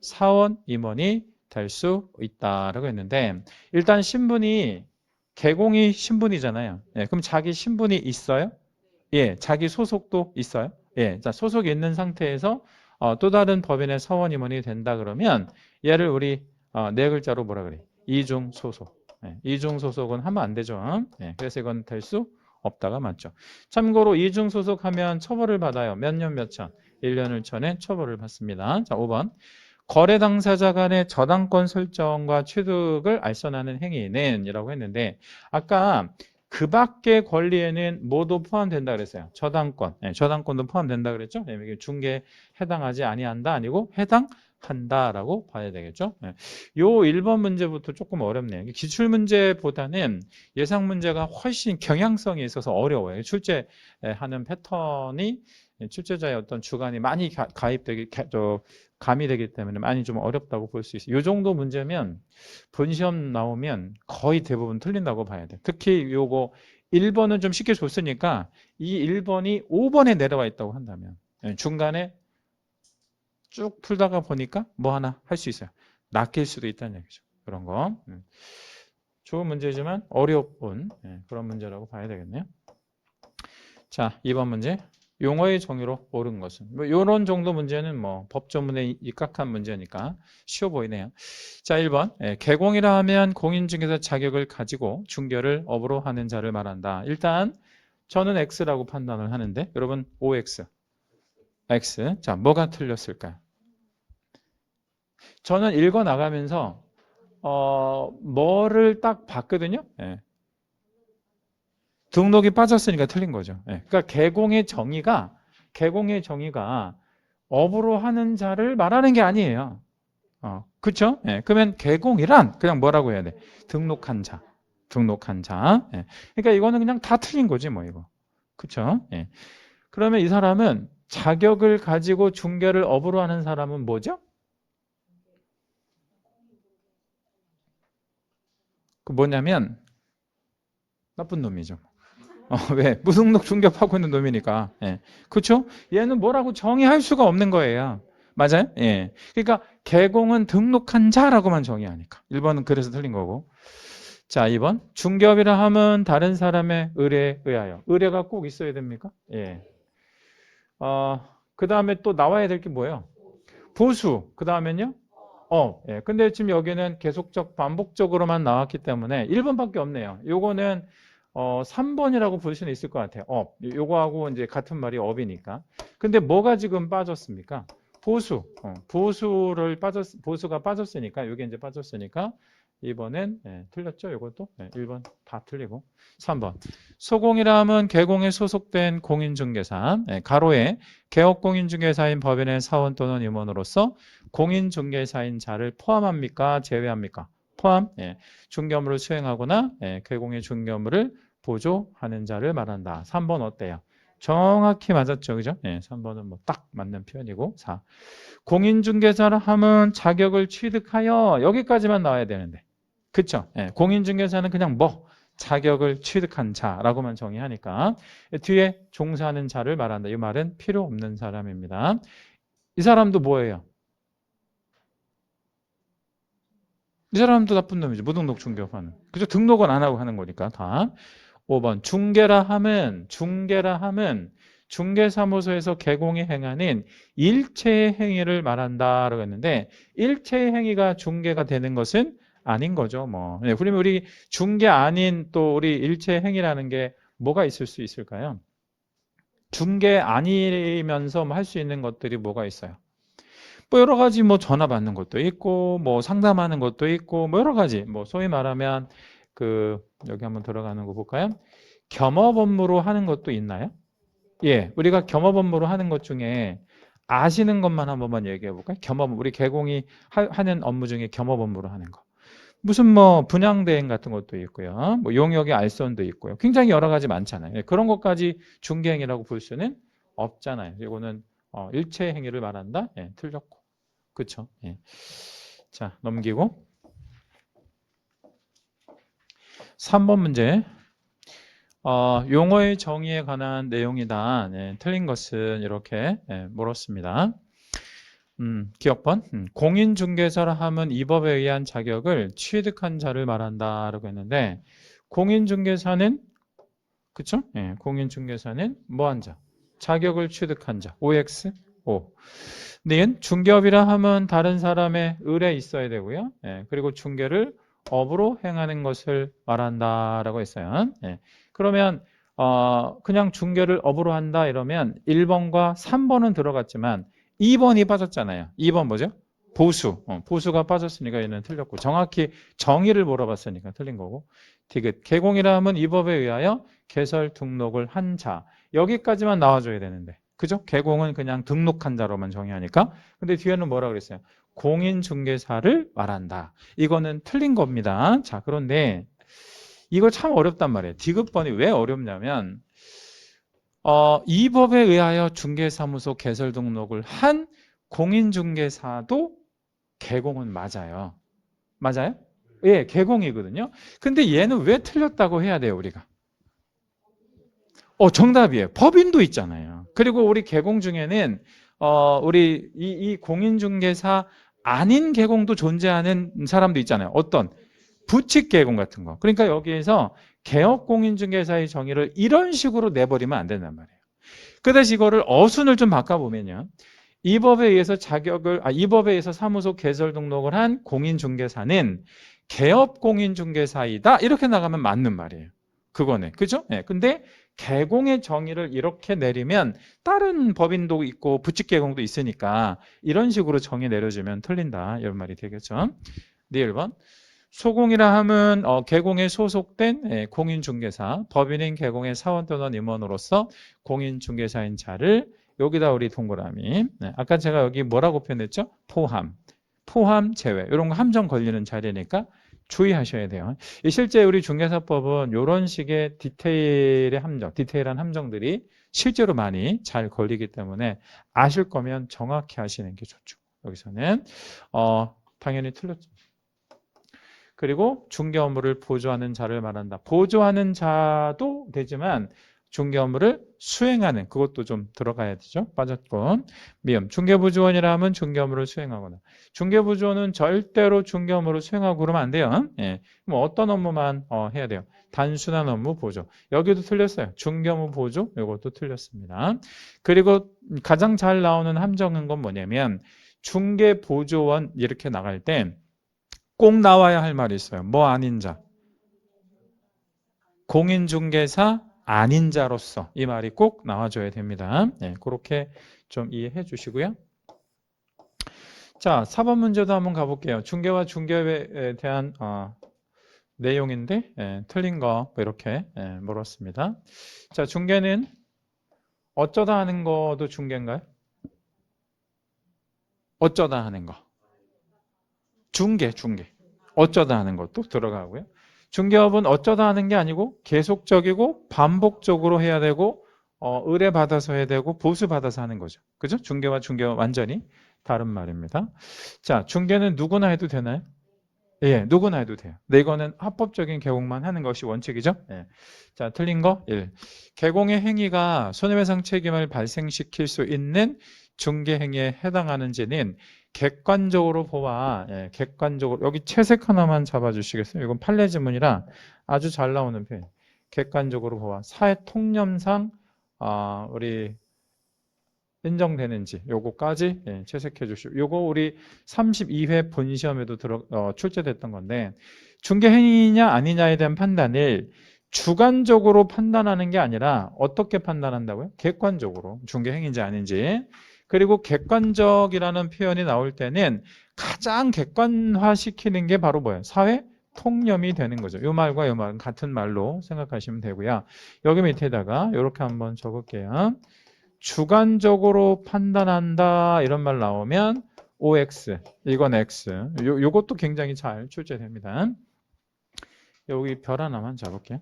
사원, 임원이 될 수 있다라고 했는데 일단 신분이 개공이 신분이잖아요. 예, 그럼 자기 신분이 있어요? 예, 자기 소속도 있어요? 예, 자, 소속이 있는 상태에서 또 다른 법인의 사원, 임원이 된다 그러면 얘를 우리 네 글자로 뭐라 그래? 이중 소속. 예, 이중 소속은 하면 안 되죠. 예, 그래서 이건 될 수 없다가 맞죠. 참고로 이중 소속하면 처벌을 받아요. 몇 년 몇 천? 1년을 천에 처벌을 받습니다. 자, 5번. 거래 당사자 간의 저당권 설정과 취득을 알선하는 행위는 이라고 했는데 아까 그 밖의 권리에는 뭐도 포함된다 그랬어요. 저당권. 네, 저당권도 포함된다 그랬죠. 네, 이게 중개에 해당하지 아니한다 아니고 해당한다라고 봐야 되겠죠. 네. 요 1번 문제부터 조금 어렵네요. 기출 문제보다는 예상 문제가 훨씬 경향성이 있어서 어려워요. 출제하는 패턴이 출제자의 어떤 주관이 많이 가미되기 때문에 많이 좀 어렵다고 볼 수 있어요. 이 정도 문제면 본 시험 나오면 거의 대부분 틀린다고 봐야 돼. 특히 요거 1번은 좀 쉽게 줬으니까 이 1번이 5번에 내려와 있다고 한다면 중간에 쭉 풀다가 보니까 뭐 하나 할 수 있어요. 낚일 수도 있다는 얘기죠. 그런 거. 좋은 문제지만 어려운 그런 문제라고 봐야 되겠네요. 자, 2번 문제. 용어의 정의로 옳은 것은 뭐 이런 정도 문제는 뭐 법조문에 입각한 문제니까 쉬워 보이네요. 자, 1번 개공이라 하면 공인중개사 자격을 가지고 중개를 업으로 하는 자를 말한다. 일단 저는 X라고 판단을 하는데 여러분 OX X. 자, 뭐가 틀렸을까요? 저는 읽어 나가면서 뭐를 딱 봤거든요. 등록이 빠졌으니까 틀린 거죠. 그러니까 개공의 정의가 업으로 하는 자를 말하는 게 아니에요. 그렇죠? 그러면 개공이란 그냥 뭐라고 해야 돼? 등록한 자. 그러니까 이거는 그냥 다 틀린 거지 뭐 이거. 그렇죠? 그러면 이 사람은 자격을 가지고 중개를 업으로 하는 사람은 뭐죠? 그 뭐냐면 나쁜 놈이죠. 왜? 무등록 중개하고 있는 놈이니까. 그렇죠? 얘는 뭐라고 정의할 수가 없는 거예요. 맞아요? 그러니까 개공은 등록한 자라고만 정의하니까. 1번은 그래서 틀린 거고. 자, 2번. 중개업이라 함은 다른 사람의 의뢰에 의하여. 의뢰가 꼭 있어야 됩니까? 그 다음에 또 나와야 될 게 뭐예요? 보수. 그 다음엔요? 근데 지금 여기는 계속적 반복적으로만 나왔기 때문에 1번밖에 없네요. 요거는 3번이라고 볼 수는 있을 것 같아요. 요거하고 이제 같은 말이 업이니까. 근데 뭐가 지금 빠졌습니까? 보수. 보수가 빠졌으니까, 요게 이제 빠졌으니까 2번은 틀렸죠? 요것도 1번 다 틀리고. 3번. 소공이라 함은 개공에 소속된 공인중개사, 가로에 개업공인중개사인 법인의 사원 또는 임원으로서 공인중개사인 자를 포함합니까? 제외합니까? 포함. 중개업무를 수행하거나 개공의 중개업무를 보조하는 자를 말한다. 3번 어때요? 정확히 맞았죠. 그죠? 3번은 뭐 딱 맞는 표현이고. 4. 공인중개사를 하면 자격을 취득하여 여기까지만 나와야 되는데. 그쵸? 공인중개사는 그냥 뭐 자격을 취득한 자라고만 정의하니까 뒤에 종사하는 자를 말한다. 이 말은 필요 없는 사람입니다. 이 사람도 뭐예요? 이 사람도 나쁜 놈이죠. 무등록 중개업하는. 그죠? 등록은 안 하고 하는 거니까 다. 5번 중개라 함은 중개사무소에서 개공이 행하는 일체의 행위를 말한다라고 했는데 일체의 행위가 중개가 되는 것은 아닌 거죠. 뭐. 그러면 우리 중개 아닌 또 우리 일체의 행위라는 게 뭐가 있을 수 있을까요? 중개 아니면서 할 수 있는 것들이 뭐가 있어요? 뭐 여러 가지 뭐 전화 받는 것도 있고 뭐 상담하는 것도 있고 뭐 여러 가지 뭐 소위 말하면 여기 한번 들어가는 거 볼까요? 겸업 업무로 하는 것도 있나요? 우리가 겸업 업무로 하는 것 중에 아시는 것만 한 번만 얘기해 볼까요? 우리 개공이 하는 업무 중에 겸업 업무로 하는 거. 무슨 뭐 분양대행 같은 것도 있고요. 뭐 용역의 알선도 있고요. 굉장히 여러 가지 많잖아요. 예, 그런 것까지 중개행위라고 볼 수는 없잖아요. 이거는 일체 행위를 말한다. 예, 틀렸고. 그렇죠? 예. 자, 넘기고 3번 문제. 용어의 정의에 관한 내용이다. 예, 틀린 것은 이렇게 물었습니다. 기억번. 공인중개사라 함은 이 법에 의한 자격을 취득한 자를 말한다라고 했는데 공인중개사는 그쵸? 예, 공인중개사는 뭐한 자? 자격을 취득한 자. OX? O. 니은 중개업이라 함은 다른 사람의 의뢰 있어야 되고요. 예, 그리고 중개를 업으로 행하는 것을 말한다라고 했어요. 예, 그러면 그냥 중개를 업으로 한다 이러면 1번과 3번은 들어갔지만 2번이 빠졌잖아요. 2번 뭐죠? 보수. 보수가 빠졌으니까 얘는 틀렸고 정확히 정의를 물어봤으니까 틀린 거고 디귿. 개공이라 함은 이 법에 의하여 개설 등록을 한 자. 여기까지만 나와줘야 되는데 그죠? 개공은 그냥 등록한 자로만 정의하니까. 근데 뒤에는 뭐라 그랬어요? 공인중개사를 말한다. 이거는 틀린 겁니다. 자, 그런데 이거 참 어렵단 말이에요. 디귿번이 왜 어렵냐면 이 법에 의하여 중개사무소 개설 등록을 한 공인중개사도 개공은 맞아요. 맞아요? 예, 개공이거든요. 근데 얘는 왜 틀렸다고 해야 돼요, 우리가? 정답이에요. 법인도 있잖아요. 그리고 우리 개공 중에는 우리 이 공인중개사 아닌 개공도 존재하는 사람도 있잖아요. 어떤? 부칙 개공 같은 거. 그러니까 여기에서 개업 공인중개사의 정의를 이런 식으로 내버리면 안 된단 말이에요. 그 대신 이거를 어순을 좀 바꿔보면요. 이 법에 의해서 이 법에 의해서 사무소 개설 등록을 한 공인중개사는 개업 공인중개사이다. 이렇게 나가면 맞는 말이에요. 그거네. 그죠? 예. 근데 개공의 정의를 이렇게 내리면 다른 법인도 있고 부칙 개공도 있으니까 이런 식으로 정의 내려주면 틀린다. 이런 말이 되겠죠. 네, 1번. 소공이라 함은 개공에 소속된 공인중개사, 법인인 개공의 사원 또는 임원으로서 공인중개사인 자를 여기다 우리 동그라미. 네, 아까 제가 여기 뭐라고 표현했죠? 포함, 제외. 이런 거 함정 걸리는 자리니까 주의하셔야 돼요. 실제 우리 중개사법은 이런 식의 디테일한 함정들이 실제로 많이 잘 걸리기 때문에 아실 거면 정확히 아시는 게 좋죠. 여기서는 당연히 틀렸죠. 그리고 중개 업무를 보조하는 자를 말한다. 보조하는 자도 되지만 중개 업무를 수행하는 그것도 좀 들어가야 되죠. 빠졌고. 미음. 중개부조원이라 하면 중개 업무를 수행하거나. 중개부조원은 절대로 중개 업무를 수행하고 그러면 안 돼요. 예. 뭐 어떤 업무만 해야 돼요. 단순한 업무 보조. 여기도 틀렸어요. 중개 업무 보조. 이것도 틀렸습니다. 그리고 가장 잘 나오는 함정은 건 뭐냐면 중개보조원 이렇게 나갈 때 꼭 나와야 할 말이 있어요. 뭐 아닌 자? 공인중개사 아닌 자로서 이 말이 꼭 나와줘야 됩니다. 네, 그렇게 좀 이해해 주시고요. 자, 4번 문제도 한번 가볼게요. 중개와 중개업에 대한 내용인데 틀린 거 이렇게 물었습니다. 자, 중개는 어쩌다 하는 거도 중개인가요? 어쩌다 하는 거. 중개. 어쩌다 하는 것도 들어가고요. 중개업은 어쩌다 하는 게 아니고 계속적이고 반복적으로 해야 되고 의뢰받아서 해야 되고 보수받아서 하는 거죠. 그죠? 중개와 중개업 완전히 다른 말입니다. 자, 중개는 누구나 해도 되나요? 예, 누구나 해도 돼요. 근데 이거는 합법적인 개공만 하는 것이 원칙이죠. 예. 자, 틀린 거 1. 개공의 행위가 손해배상 책임을 발생시킬 수 있는 중개 행위에 해당하는지는 객관적으로 보아. 예, 객관적으로 여기 채색 하나만 잡아주시겠어요? 이건 판례 지문이라 아주 잘 나오는 표현. 객관적으로 보아. 사회 통념상 우리 인정되는지 요거까지 채색해 주시고 요거 우리 32회 본시험에도 출제됐던 건데 중개 행위냐 아니냐에 대한 판단을 주관적으로 판단하는 게 아니라 어떻게 판단한다고요? 객관적으로 중개 행위인지 아닌지. 그리고 객관적이라는 표현이 나올 때는 가장 객관화시키는 게 바로 뭐예요? 사회 통념이 되는 거죠. 이 말과 이 말은 같은 말로 생각하시면 되고요. 여기 밑에다가 이렇게 한번 적을게요. 주관적으로 판단한다 이런 말 나오면 OX, 이건 X. 요것도 굉장히 잘 출제됩니다. 여기 별 하나만 잡을게요.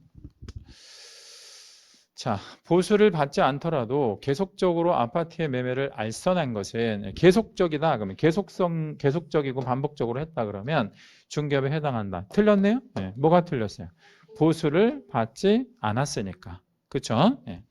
자, 보수를 받지 않더라도 계속적으로 아파트의 매매를 알선한 것은 계속적이다. 그러면 계속적이고 반복적으로 했다. 그러면 중개업에 해당한다. 틀렸네요? 네, 뭐가 틀렸어요? 보수를 받지 않았으니까. 그쵸? 네.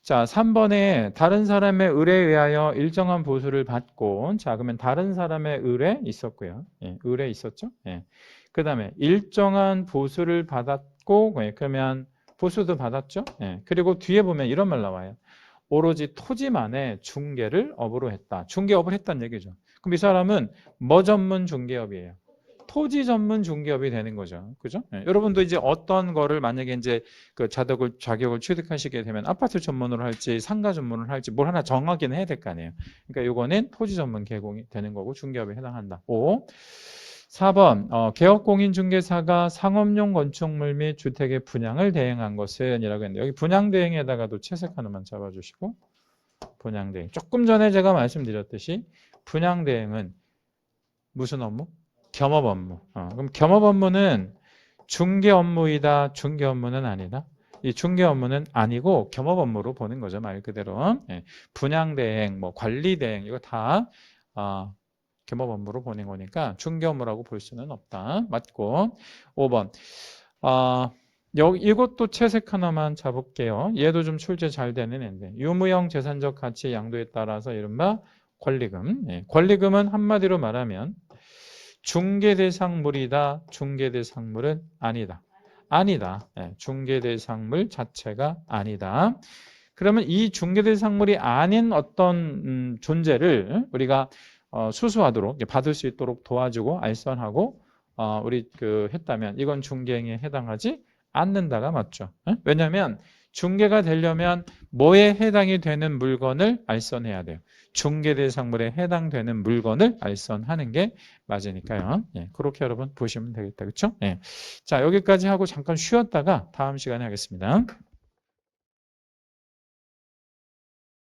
자, 3번에 다른 사람의 의뢰에 의하여 일정한 보수를 받고, 자, 그러면 다른 사람의 의뢰 있었고요. 예, 의뢰 있었죠? 예. 그 다음에 일정한 보수를 받았고, 예, 그러면 보수도 받았죠? 예. 그리고 뒤에 보면 이런 말 나와요. 오로지 토지만의 중개를 업으로 했다. 중개업을 했다는 얘기죠. 그럼 이 사람은 뭐 전문 중개업이에요? 토지 전문 중개업이 되는 거죠. 그죠? 예. 여러분도 이제 어떤 거를 만약에 이제 그 자격을 취득하시게 되면 아파트 전문으로 할지 상가 전문으로 할지 뭘 하나 정하기는 해야 될 거 아니에요. 그러니까 요거는 토지 전문 개공이 되는 거고 중개업에 해당한다. 5. 4번 개업공인중개사가 상업용 건축물 및 주택의 분양을 대행한 것은 이라고 했는데 여기 분양 대행에다가도 채색 하나만 잡아주시고 분양 대행. 조금 전에 제가 말씀드렸듯이 분양 대행은 무슨 업무? 겸업 업무. 그럼 겸업 업무는 중개 업무이다. 중개 업무는 아니다. 이 중개 업무는 아니고 겸업 업무로 보는 거죠. 말 그대로. 예. 분양 대행, 뭐 관리 대행 이거 다 겸업 업무로 보는 거니까 중개 업무라고 볼 수는 없다. 맞고. 5번. 이것도 채색 하나만 잡을게요. 얘도 좀 출제 잘 되는 애인데 유무형 재산적 가치 양도에 따라서 이른바 권리금. 예. 권리금은 한마디로 말하면 중개대상물이다. 중개대상물은 아니다. 아니다. 예, 중개대상물 자체가 아니다. 그러면 이 중개대상물이 아닌 어떤 존재를 우리가 수수하도록 받을 수 있도록 도와주고 알선하고 우리 했다면 이건 중개행위에 해당하지 않는다가 맞죠. 예? 왜냐하면 중개가 되려면 뭐에 해당이 되는 물건을 알선해야 돼요. 중개대상물에 해당되는 물건을 알선하는 게 맞으니까요. 예, 그렇게 여러분 보시면 되겠다. 그렇죠? 예. 자, 여기까지 하고 잠깐 쉬었다가 다음 시간에 하겠습니다.